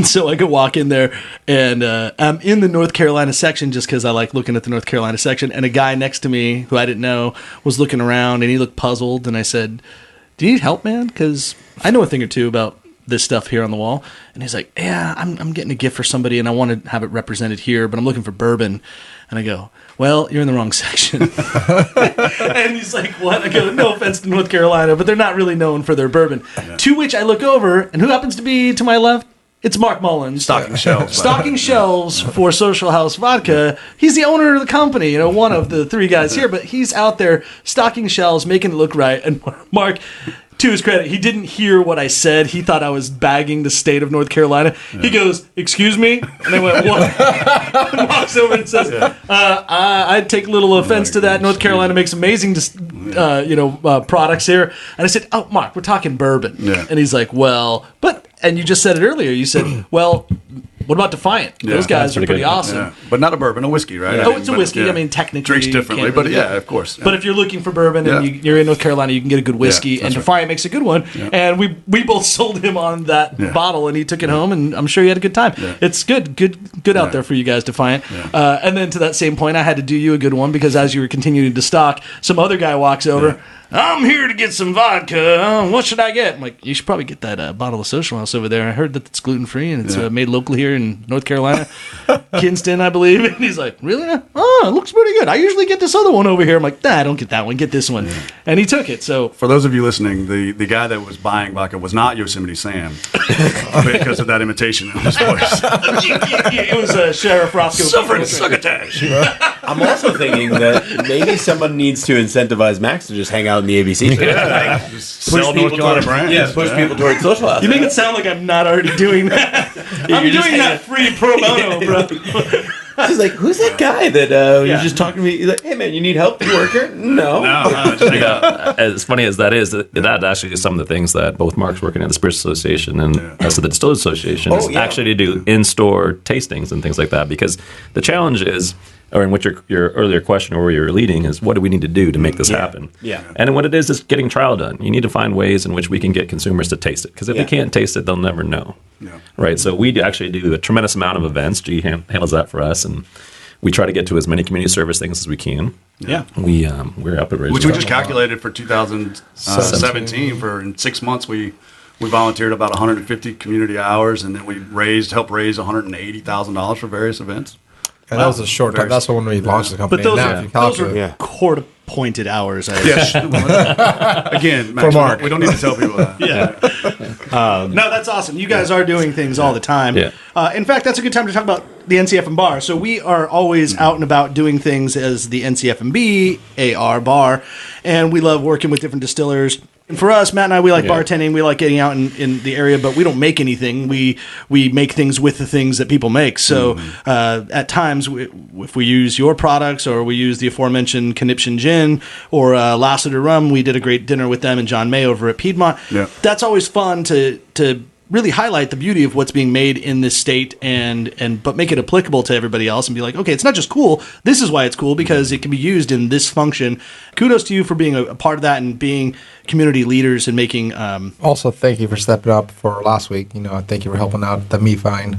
so I could walk in there, and I'm in the North Carolina section just because I like looking at the North Carolina section. And a guy next to me, who I didn't know, was looking around, and he looked puzzled. And I said, do you need help, man? Because I know a thing or two about this stuff here on the wall. And he's like, yeah, I'm getting a gift for somebody, and I want to have it represented here, but I'm looking for bourbon. And I go, well, you're in the wrong section. And he's like, what? I go, no offense to North Carolina, but they're not really known for their bourbon. Yeah. To which I look over, and who happens to be to my left? It's Mark Mullins. Stocking shelves. Stocking shelves for Social House Vodka. He's the owner of the company, one of the three guys here, but he's out there stocking shelves, making it look right. And Mark, to his credit, he didn't hear what I said. He thought I was bagging the state of North Carolina. Yeah. He goes, excuse me? And I went, what? And walks over and says, I take little offense to that. North Carolina makes amazing products here. And I said, oh, Mark, we're talking bourbon. Yeah. And he's like, well, and you just said it earlier. You said, well, what about Defiant? Yeah, those guys are pretty awesome. Yeah. But not a bourbon, a whiskey, right? Yeah. It's a whiskey. I mean, technically. Drinks differently, but of course. But if you're looking for bourbon and you're in North Carolina, you can get a good whiskey, and Defiant makes a good one. Yeah. And we both sold him on that bottle, and he took it home, and I'm sure he had a good time. Yeah. It's good out there for you guys, Defiant. Yeah. And then to that same point, I had to do you a good one, because as you were continuing to stock, some other guy walks over. Yeah. I'm here to get some vodka. What should I get? I'm like, you should probably get that bottle of Social House over there. I heard that it's gluten-free, and it's made locally here in North Carolina. Kinston, I believe. And he's like, really? Oh, it looks pretty good. I usually get this other one over here. I'm like, nah, I don't get that one. Get this one. Yeah. And he took it. So for those of you listening, the guy that was buying vodka was not Yosemite Sam because of that imitation in his voice. It was Sheriff Roscoe. Suffering succotash. I'm also thinking that maybe someone needs to incentivize Max to just hang out in the ABC. Yeah. Sell North Carolina brands. Yeah, push people towards Social House. You make it sound like I'm not already doing that. I'm doing that free pro bono, bro. He's like, who's that guy that you're just talking to me? He's like, hey, man, you need help? Do you work here? No. As funny as that is, that actually is some of the things that both Mark's working at the Spirits Association and also the Distillers Association is actually to do in-store tastings and things like that, because the challenge is, or in which your earlier question or where you're leading is, what do we need to do to make this happen? Yeah. And what it is getting trial done. You need to find ways in which we can get consumers to taste it, because if they can't taste it, they'll never know. Yeah. Right? So we actually do a tremendous amount of events. G handles that for us, and we try to get to as many community service things as we can. Yeah. We're up at which we just calculated for 2017. For in 6 months, we volunteered about 150 community hours, and then we helped raise $180,000 for various events. And that was a short time. That's when we launched the company. But those are court-appointed hours. Yes. Again, Max, for Mark. We don't need to tell people that. No, that's awesome. You guys are doing things all the time. Yeah. In fact, that's a good time to talk about the NCF and Bar. So we are always out and about doing things as the NCF and B, AR Bar, and we love working with different distillers. And for us, Matt and I, we like bartending. We like getting out in the area, but we don't make anything. We make things with the things that people make. So at times, if we use your products or we use the aforementioned Conniption Gin or Lassiter Rum, we did a great dinner with them and John May over at Piedmont. Yeah. That's always fun to really highlight the beauty of what's being made in this state but make it applicable to everybody else and be like, okay, it's not just cool. This is why it's cool, because it can be used in this function. Kudos to you for being a part of that and being community leaders and making. Also, thank you for stepping up for last week. Thank you for helping out the Me Fine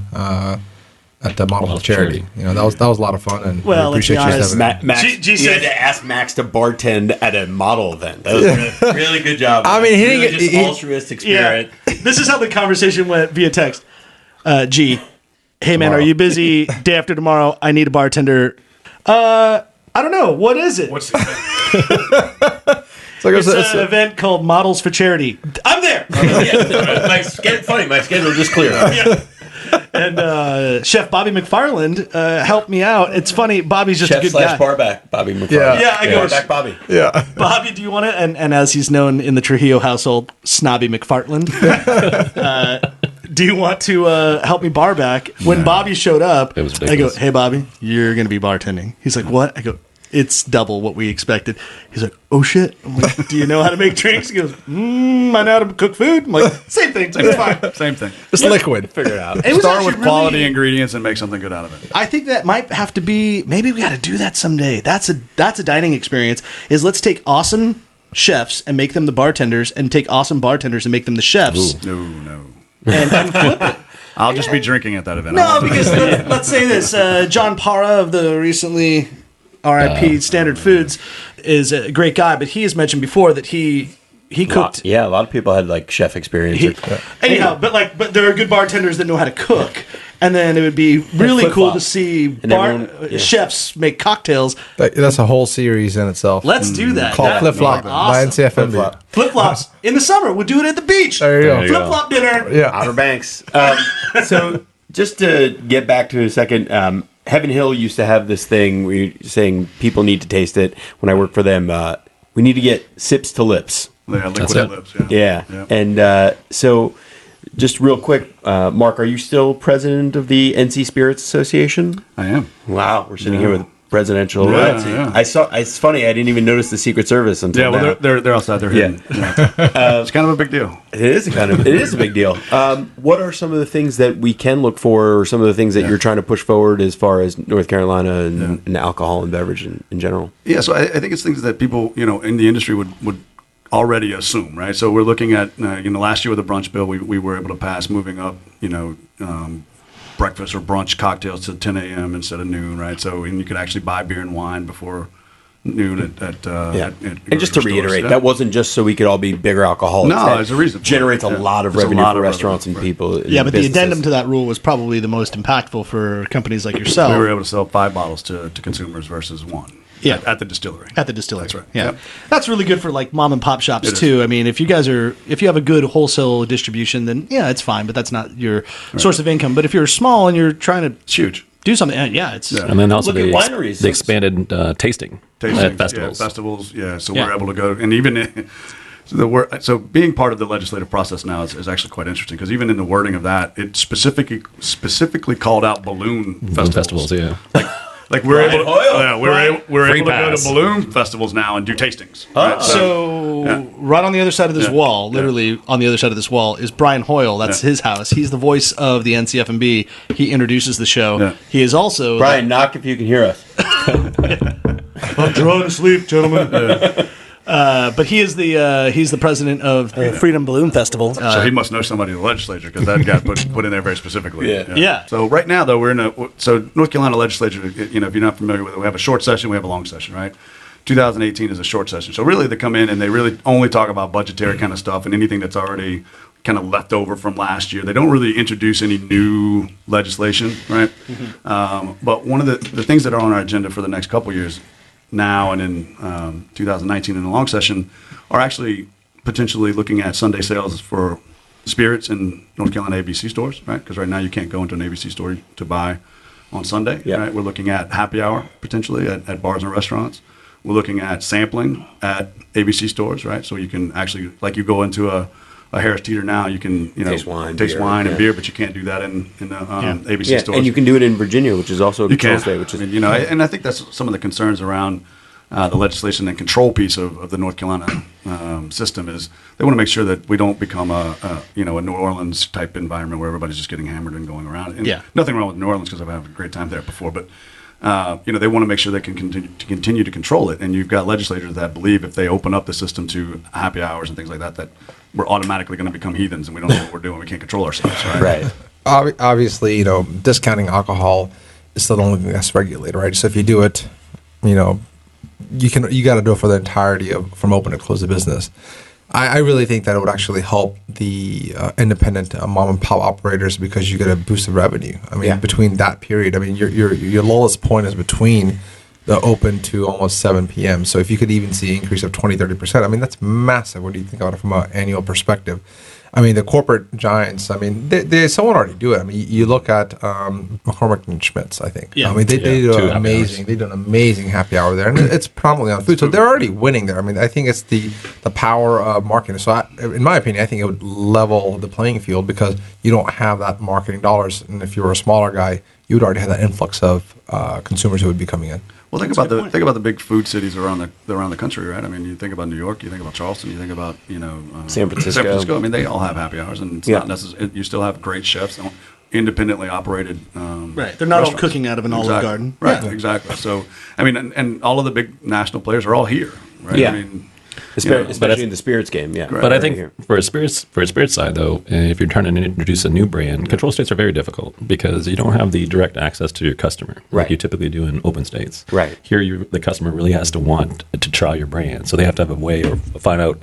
at the Model Health Charity. That was a lot of fun, and we appreciate you stepping up. Max, you had to ask Max to bartend at a model event. That was a really good job. I mean, he didn't get just altruistic spirit. Yeah. This is how the conversation went via text. G, hey man, are you busy day after tomorrow? I need a bartender. I don't know. What is it? What's the event? It's an event called Models for Charity. I'm there. My schedule just cleared. And Chef Bobby McFarland helped me out. It's funny. Bobby's just a good guy. Barback, Bobby McFarland. Yeah, I go Barback Bobby. Yeah. Bobby, do you want to? And as he's known in the Trujillo household, Snobby McFartland. Do you want to help me bar back? When Bobby showed up, It was I go, ridiculous. hey, Bobby, you're going to be bartending. He's like, what? I go, it's double what we expected. He's like, oh, shit. I'm like, do you know how to make drinks? He goes, I know how to cook food. I'm like, same thing. It's fine. Same thing. It's liquid. Figure it out. It was Start actually with quality really- ingredients and make something good out of it. I think that might have to be, maybe we got to do that someday. That's a dining experience, is let's take awesome chefs and make them the bartenders, and take awesome bartenders and make them the chefs. No. And flip it. I'll just be drinking at that event. No, because let's say this. John Parra of the recently RIP Standard Foods is a great guy, but he has mentioned before that he cooked. Yeah, a lot of people had like chef experience. Anyhow, but there are good bartenders that know how to cook. And then it would be really cool to see chefs make cocktails. That's a whole series in itself. Let's do that. Called Flip Flop. Awesome. NCFMB. Flip flops in the summer. We'll do it at the beach. There you go. Flip flop dinner. Yeah. Outer Banks. So just to get back to a second, Heaven Hill used to have this thing where you're saying people need to taste it. When I worked for them, we need to get sips to lips. Yeah, liquid That's it. lips. Yeah. And so just real quick, Mark, are you still president of the NC Spirits Association? I am. Wow, we're sitting here with presidential. Yeah. I saw. It's funny. I didn't even notice the Secret Service until Yeah, well, now. they're outside. They're hidden. Yeah. It's kind of a big deal. It is a big deal. What are some of the things that we can look for, or some of the things that you're trying to push forward as far as North Carolina and alcohol and beverage in general? Yeah, so I think it's things that people, in the industry would already assume, right? So we're looking at, last year with the brunch bill, we were able to pass moving up, breakfast or brunch cocktails to 10 a.m. instead of noon, right? So, and you could actually buy beer and wine before noon at And just to grocery reiterate, stores. that wasn't just so we could all be bigger alcoholics. No, That there's a reason for it. generates a Yeah. lot of There's a revenue lot for of restaurants revenue, and people. and Yeah, but the businesses. addendum to that rule was probably the most impactful for companies like yourself. We were able to sell 5 bottles to consumers versus 1. Yeah. At the distillery. At the distillery. That's right. Yeah. Yep. That's really good for like mom and pop shops It is. too. I mean, if you have a good wholesale distribution, then yeah, it's fine, but that's not your source of income. But if you're small and you're trying to It's huge. do something, it's And then also Look at wineries. the expanded tasting at festivals. Yeah, festivals, yeah. So Yeah. we're able to go, and even so being part of the legislative process now is actually quite interesting, because even in the wording of that, it specifically called out balloon festivals. Yeah. Like we're Brian able, Hoyle. yeah, we're Free able to go pass. to balloon festivals now and do tastings. Right? So right on the other side of this Yeah. wall, literally on the other side of this wall, is Brian Hoyle. That's Yeah. his house. He's the voice of the NCFMB. He introduces the show. Yeah. He is also Brian, knock if you can hear us. I'm trying to sleep, gentlemen. But he is he's the president of the Freedom Balloon Festival. So he must know somebody in the legislature, because that got put in there very specifically. Yeah. So right now, though, so North Carolina legislature, if you're not familiar with it, we have a short session, we have a long session, right? 2018 is a short session. So really they come in and they really only talk about budgetary kind of stuff and anything that's already kind of left over from last year. They don't really introduce any new legislation, right? But one of the things that are on our agenda for the next couple years now and in 2019 in the long session are actually potentially looking at Sunday sales for spirits in North Carolina ABC stores, right? Because right now you can't go into an ABC store to buy on Sunday, right? We're looking at happy hour potentially at bars and restaurants. We're looking at sampling at ABC stores, right? So you can actually, like you go into a Harris Teeter now, you can Taste wine, taste beer, wine and yeah. beer, but you can't do that in the ABC Yeah, stores. and you can do it in Virginia, which is also a You control can. state. Which is And I think that's some of the concerns around the legislation and control piece of the North Carolina system is they want to make sure that we don't become a New Orleans type environment where everybody's just getting hammered and going around. And nothing wrong with New Orleans, because I've had a great time there before, but they want to make sure they can continue to control it. And you've got legislators that believe if they open up the system to happy hours and things like that, that we're automatically going to become heathens and we don't know what we're doing. We can't control ourselves, right? right. Obviously, discounting alcohol is still the only thing that's regulated, right? So if you do it, you got to do it for the entirety of from open to close of business. I really think that it would actually help the independent mom and pop operators, because you get a boost of revenue. I mean, between that period, I mean, your lowest point is between the open to almost 7 p.m. So if you could even see an increase of 20-30%, I mean, that's massive. What do you think about it from an annual perspective? I mean, the corporate giants, I mean, they somewhat already do it. I mean, you look at McCormick and Schmidt's, I think. Yeah. I mean, they do an amazing, they do an amazing happy hour there, and it's predominantly on food. So they're already winning there. I mean, I think it's the power of marketing. So in my opinion, I think it would level the playing field because you don't have that marketing dollars. And if you were a smaller guy, you would already have that influx of consumers who would be coming in. Well, think about the big food cities around the country, right? I mean, you think about New York, you think about Charleston, you think about San Francisco. I mean, they all have happy hours, and it's not necessarily. You still have great chefs, independently operated. Right, they're not all cooking out of an Olive Garden. Right, exactly. So, I mean, and all of the big national players are all here, right? Yeah. I mean, especially in the spirits game, yeah. But I think for a spirits side, though, if you're trying to introduce a new brand, control states are very difficult because you don't have the direct access to your customer like you typically do in open states. Right. Here, the customer really has to want to try your brand, so they have to have a way or find out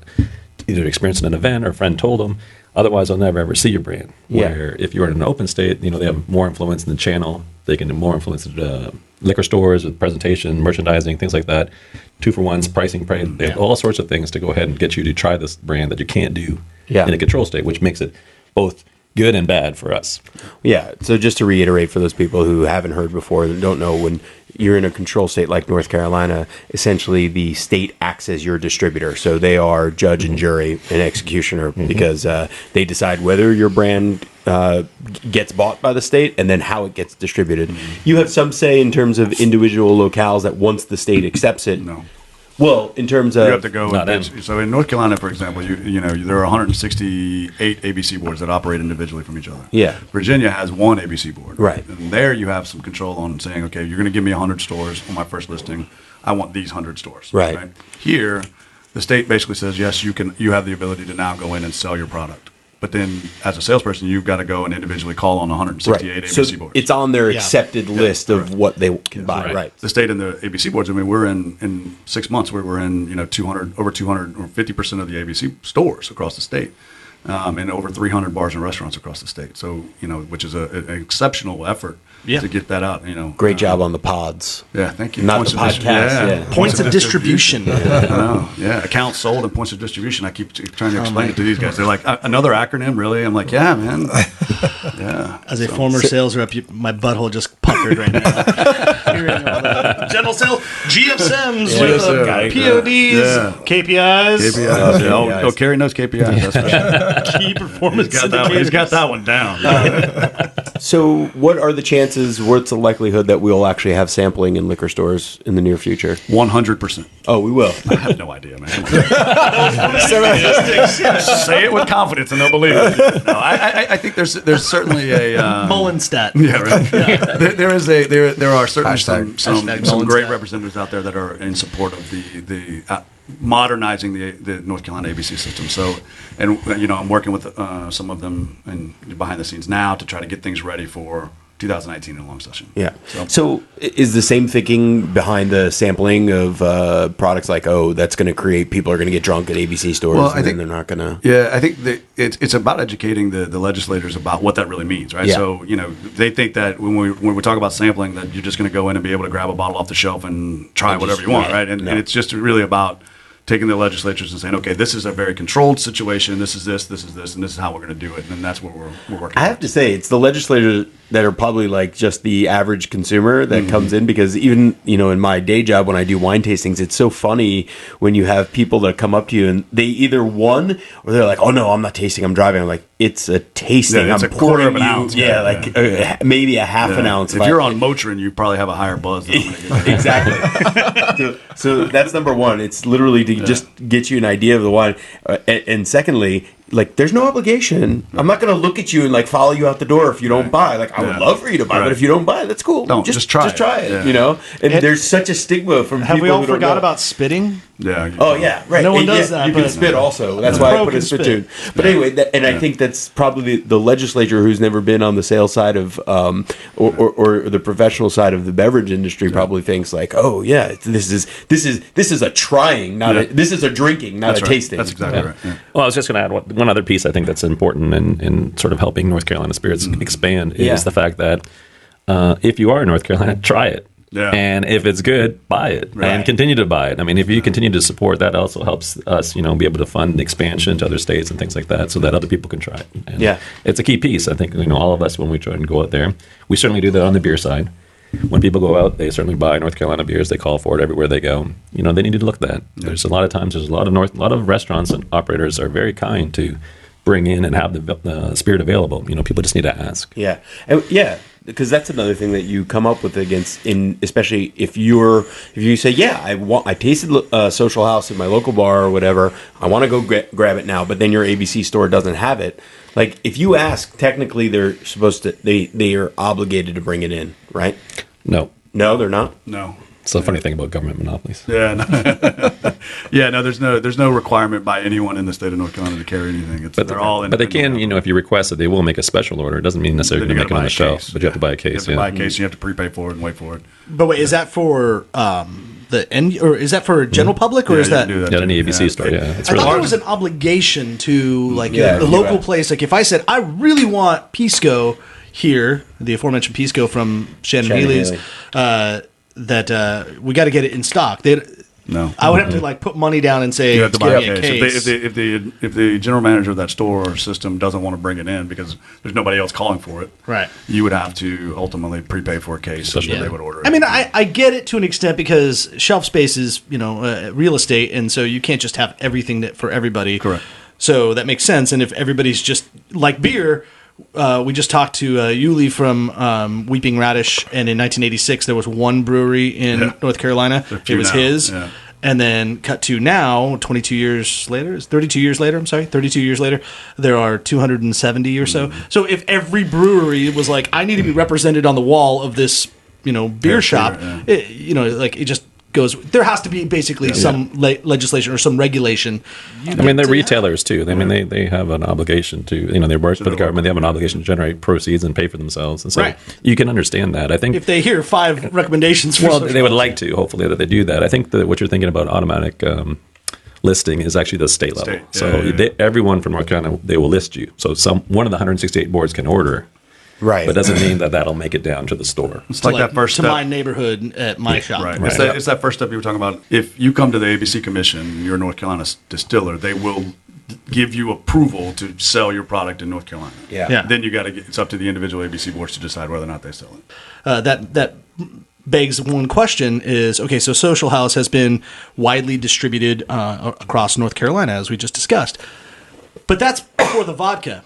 either experience an event or a friend told them. Otherwise, they'll never ever see your brand. Where if you're in an open state, they have more influence in the channel. They can have more influence in liquor stores with presentation, merchandising, things like that. 2-for-1s, pricing. They have all sorts of things to go ahead and get you to try this brand that you can't do in a control state, which makes it both good and bad for us. Yeah. So just to reiterate for those people who haven't heard before and don't know, when you're in a control state like North Carolina, essentially the state acts as your distributor. So they are judge and jury and executioner because they decide whether your brand gets bought by the state and then how it gets distributed. You have some say in terms of individual locales that once the state accepts it. No. Well, in terms of you have to go. So in North Carolina, for example, there are 168 ABC boards that operate individually from each other. Yeah. Virginia has one ABC board. Right. And there you have some control on saying, okay, you're going to give me 100 stores on my first listing. I want these 100 stores. Right. Here, the state basically says, yes, you have the ability to now go in and sell your product. But then, as a salesperson, you've got to go and individually call on 168 ABC boards. It's on their accepted list of what they can buy. Right. The state and the ABC boards. I mean, we're in 6 months. We're in 200 or 50% of the ABC stores across the state, and over 300 bars and restaurants across the state. So which is an exceptional effort to get that out. Great job on the pods. Yeah, thank you. Not Points the podcast. Points of distribution. I know. Yeah, accounts sold and points of distribution. I keep trying to explain it to these guys. They're like, another acronym, really? I'm like, yeah, man. Yeah. As a former sales rep, my butthole just puckered right now. Hearing all the general sales, GSMs with PODs, KPIs. Oh, Cary knows KPIs. That's for sure. Key performance He's got that one down. So what are the chances, what's the likelihood that we'll actually have sampling in liquor stores in the near future? 100%. Oh, we will. I have no idea, man. Say it with confidence and they'll believe it. No, I think there's certainly a Mullins stat. Yeah, right. Yeah. There are certainly some great stat. representatives out there that are in support of the modernizing the North Carolina ABC system. So, and I'm working with some of them behind the scenes now to try to get things ready for 2019 in a long session. Yeah. So is the same thinking behind the sampling of products like, that's going to create people are going to get drunk at ABC stores and then they're not going to. Yeah, I think that it's about educating the legislators about what that really means, right? Yeah. So, they think that when we talk about sampling that you're just going to go in and be able to grab a bottle off the shelf and try whatever you want, right? And it's just really about taking the legislatures and saying, okay, this is a very controlled situation. This is this, and this is how we're going to do it. And that's what we're working on. I have to say, it's the legislators that are probably like just the average consumer that comes in, because even, in my day job when I do wine tastings, it's so funny when you have people that come up to you and they either won or they're like, oh no, I'm not tasting, I'm driving. I'm like, it's a tasting. Yeah, it's I'm a quarter of an you, ounce. Maybe a half an ounce. If you're on Motrin, you probably have a higher buzz than I'm gonna get. Exactly. so that's number one. It's literally to just get you an idea of the wine. And secondly, there's no obligation. I'm not going to look at you and follow you out the door if you don't buy. I would love for you to buy, but if you don't buy, that's cool. Don't just try it. Yeah. And there's such a stigma from people. Have we all who don't forgot know. about spitting? Yeah. Oh yeah, right. No one does that. You can spit also. That's why I put a spit tune. But anyway, I think that's probably the legislature who's never been on the sales side of, or the professional side of the beverage industry probably thinks oh yeah, this is a trying, not this is a drinking, not a tasting. That's exactly right. Yeah. Well, I was just going to add one other piece I think that's important in sort of helping North Carolina spirits expand is the fact that if you are in North Carolina, try it. Yeah. And if it's good, buy it and continue to buy it. I mean, if you continue to support that, also helps us, be able to fund expansion to other states and things like that, so that other people can try it. And it's a key piece. I think all of us, when we try and go out there, we certainly do that on the beer side. When people go out, they certainly buy North Carolina beers. They call for it everywhere they go. They need to look at that. There's a lot of times, there's a lot of restaurants and operators are very kind to bring in and have the spirit available. People just need to ask. Yeah, because that's another thing that you come up with especially if you say, I tasted Social House in my local bar or whatever. I want to go grab it now, but then your ABC store doesn't have it. Like, if you ask, technically they're supposed to. They are obligated to bring it in, right? No, they're not. No. It's the funny thing about government monopolies. Yeah, no. There's no requirement by anyone in the state of North Carolina to carry anything. They're all. But they can, if you request it, they will make a special order. It doesn't mean necessarily going to make it on the shelf, but you have to buy a case. You have to buy a case. And you have to prepay for it and wait for it. But wait, is that for the end, or is that for general public, or is that? At any ABC store? Yeah, I thought there was an obligation to the local place. Like, if I said I really want Pisco here, the aforementioned Pisco from Shannon Healy's, that we got to get it in stock. No, I would have to put money down and say, you have to buy a case. If the general manager of that store or system doesn't want to bring it in because there's nobody else calling for it, right? You would have to ultimately prepay for a case, so they would order it. I mean, I get it to an extent, because shelf space is real estate, and so you can't just have everything for everybody. Correct. So that makes sense. And if everybody's just like beer. We just talked to Yuli from Weeping Radish, and in 1986 there was one brewery in North Carolina. It was his. Yeah. And then cut to now, 32 years later, 32 years later, there are 270 or so. So if every brewery was like, I need to be represented on the wall of this, beer shop, it just goes. There has to be basically some legislation or some regulation. They're retailers too. They have an obligation to. They work for the government. They have an obligation to generate proceeds and pay for themselves. And so you can understand that. I think if they hear 5 recommendations, they would like to. Hopefully, that they do that. I think that what you're thinking about automatic listing is actually the state level. Everyone from North Carolina, they will list you. So one of the 168 boards can order. Right, but it doesn't mean that'll make it down to the store. It's like that first to step. My neighborhood at my shop. Right. It's that first step you were talking about. If you come to the ABC Commission, you're a North Carolina distiller, they will give you approval to sell your product in North Carolina. Yeah. Then it's up to the individual ABC boards to decide whether or not they sell it. That begs one question: is okay. So Social House has been widely distributed across North Carolina, as we just discussed, but that's for the vodka.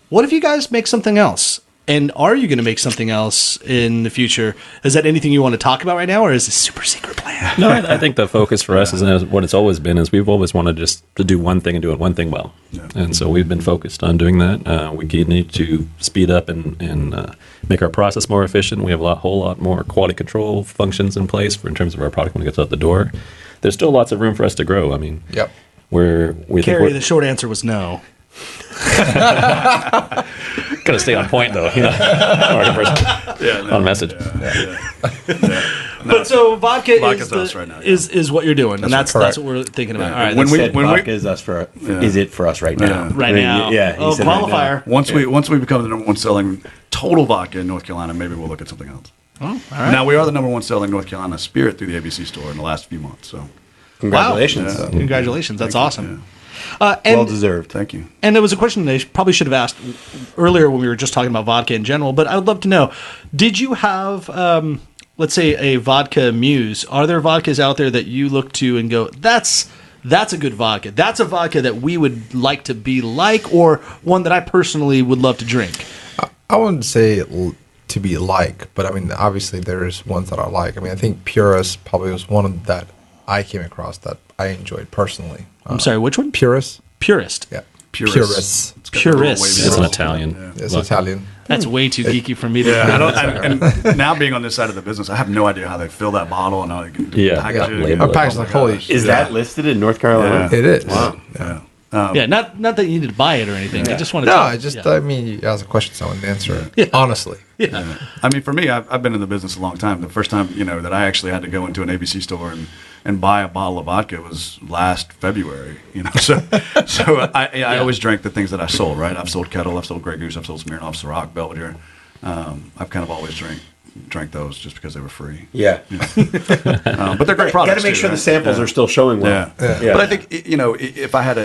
What if you guys make something else? And are you going to make something else in the future? Is that anything you want to talk about right now, or is this a super secret plan? No, I think the focus for us is what it's always been, is we've always wanted just to do one thing and do it one thing well. Yeah. And so we've been focused on doing that. We need to speed up and make our process more efficient. We have a whole lot more quality control functions in place in terms of our product when it gets out the door. There's still lots of room for us to grow. I mean, Cary, the short answer was no. Gotta stay on point though, on message. But so vodka is us right now, is what you're doing, and that's what we're thinking about. All right, vodka is us for is it for us right now? Right now, qualifier. Once we become the number one selling total vodka in North Carolina, maybe we'll look at something else. Oh, all right. Now we are the number one selling North Carolina spirit through the ABC store in the last few months. So congratulations! Wow. Congratulations, that's awesome. Well deserved. Thank you. And there was a question they probably should have asked earlier when we were just talking about vodka in general, but I would love to know, did you have, let's say, a vodka muse? Are there vodkas out there that you look to and go, that's a good vodka. That's a vodka that we would like to be like, or one that I personally would love to drink? I wouldn't say to be like, but I mean, obviously there is ones that I like. I mean, I think Purist probably was one that I came across that I enjoyed personally. I'm sorry, which one? Purist. Yeah. Purist. It's an Italian. Yeah. It's Italian. That's way too geeky for me to and now being on this side of the business, I have no idea how they fill that bottle and how they package it. I'm packaged like holy. Is that listed in North Carolina? Yeah. It is. Wow. Yeah. Not that you need to buy it or anything. I just want to. No, I mean, you ask a question, so I want to answer it honestly. Yeah. I mean, for me, I've been in the business a long time. The first time that I actually had to go into an ABC store and buy a bottle of vodka was last February. So I always drank the things that I sold. Right, I've sold Kettle, I've sold Grey Goose, I've sold Smirnoff, Ciroc, Belvedere. I've kind of always drank drank those just because they were free. Yeah. But they're great products. Got to make sure the samples are still showing well. Yeah. But I think if I had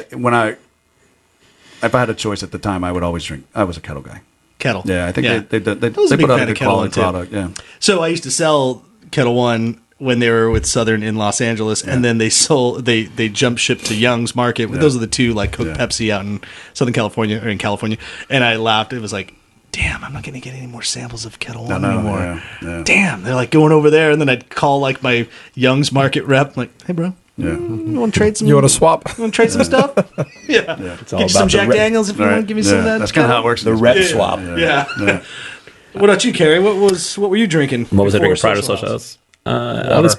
a choice at the time, I would always drink. I was a Kettle guy. Kettle. Yeah, I think they I was a big put out fan a of good Kettle quality One, too. product. Yeah. So I used to sell Kettle One when they were with Southern in Los Angeles, and then they jump shipped to Young's Market. Those are the two, like Coke, Pepsi out in Southern California or in California. And I laughed. It was like, damn, I'm not going to get any more samples of Kettle One anymore. Yeah. Damn, they're like going over there, and then I'd call like my Young's Market rep, like, hey, bro. Yeah. You want to trade some? You want to swap? You want to trade some stuff? Yeah. It's all Get you some about Jack Daniels if you want to give me some of that. That's kind of how it works. The rep swap. Yeah. What about you, Cary? What were you drinking? What was I drinking prior to before Social House? I was,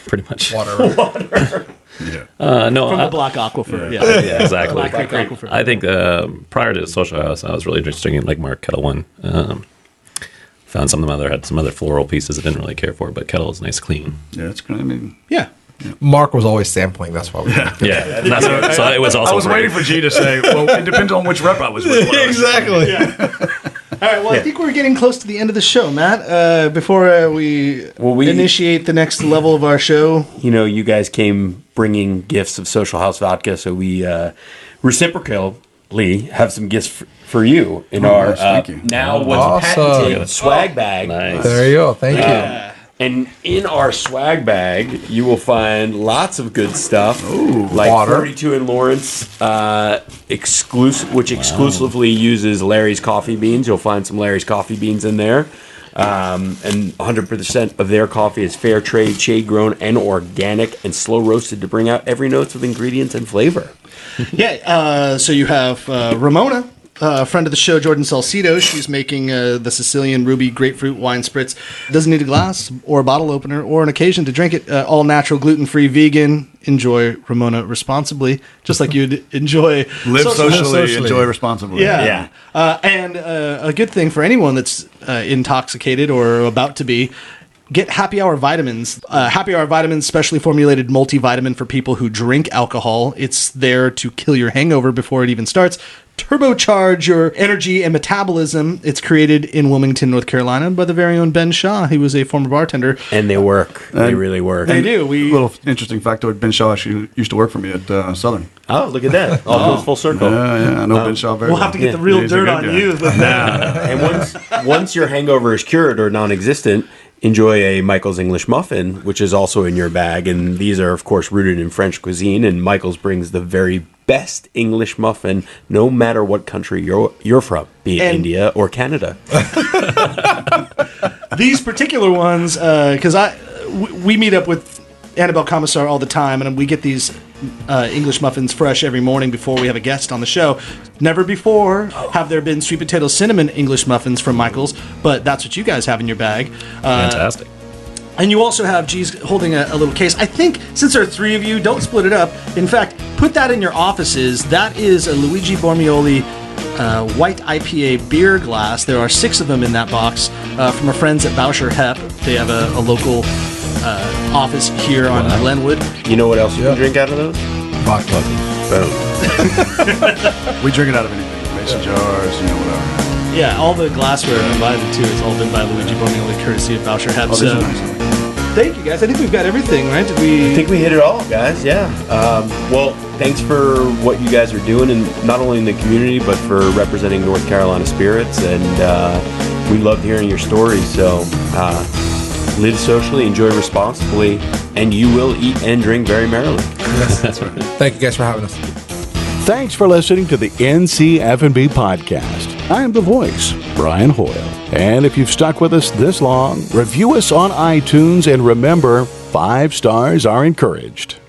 pretty much. Water. No, From the Black Aquifer. Yeah. yeah, exactly. Black Creek Aquifer. I think prior to Social House, I was really just drinking like Mark Kettle One. Found some of them had some other floral pieces I didn't really care for, but Kettle is nice, clean. Yeah, it's good. I mean, Yeah. Mark was always sampling. That's why we. Yeah, so it was also. I was waiting for G to say, well, it depends on which rep I was with. Exactly. All right. Well, I think we're getting close to the end of the show, Matt. Before we initiate the next level of our show, You guys came bringing gifts of Social House Vodka, so we reciprocally have some gifts for you in our thank you. now Awesome. patented swag bag. Nice. There you go. Thank you. And in our swag bag, you will find lots of good stuff, like water. 32 in Lawrence, which exclusively uses Larry's coffee beans. You'll find some Larry's coffee beans in there. And 100% of their coffee is fair trade, shade grown, and organic, and slow roasted to bring out every notes of ingredients and flavor. So you have Ramona, a friend of the show, Jordan Salcido. She's making the Sicilian Ruby Grapefruit Wine Spritz. Doesn't need a glass or a bottle opener or an occasion to drink it. All natural, gluten-free, vegan. Enjoy Ramona responsibly, just like you'd enjoy. Live socially, enjoy responsibly. Yeah. And a good thing for anyone that's intoxicated or about to be, get Happy Hour Vitamins. Happy Hour Vitamins, specially formulated multivitamin for people who drink alcohol. It's there to kill your hangover before it even starts. Turbocharge your energy and metabolism. It's created in Wilmington, North Carolina by the very own Ben Shaw. He was a former bartender. And they work. They really work. They do. Little interesting factoid, Ben Shaw actually used to work for me at Southern. Oh, look at that. All goes full circle. Yeah, I know Ben Shaw very well. We'll have to get the real He's a dirt good on guy. you. And once your hangover is cured or non-existent, enjoy a Michael's English muffin, which is also in your bag. And these are, of course, rooted in French cuisine. And Michael's brings the very best English muffin, no matter what country you're from, be it India or Canada. These particular ones, because we meet up with Annabelle Commissar all the time, and we get these English muffins fresh every morning before we have a guest on the show. Never before have there been sweet potato cinnamon English muffins from Michael's, but that's what you guys have in your bag. Fantastic. And you also have G's holding a little case. I think since there are three of you, don't split it up. In fact, put that in your offices. That is a Luigi Bormioli white IPA beer glass. There are 6 of them in that box from our friends at Bauscher Hep. They have a local office here on Glenwood. You know what else you can drink out of those? Vodka. Boom. We drink it out of anything. Mason jars, whatever. Yeah, all the glassware provided too has all been by Luigi Bormioli, courtesy of Bauscher Hep. These are nice. Thank you, guys. I think we've got everything, right? I think we hit it all, guys. Yeah. Well, thanks for what you guys are doing, and not only in the community, but for representing North Carolina spirits. And we loved hearing your stories. So live socially, enjoy responsibly, and you will eat and drink very merrily. Yes, that's right. Thank you guys for having us. Thanks for listening to the NC F&B podcast. I am the voice, Brian Hoyle. And if you've stuck with us this long, review us on iTunes, and remember, 5 stars are encouraged.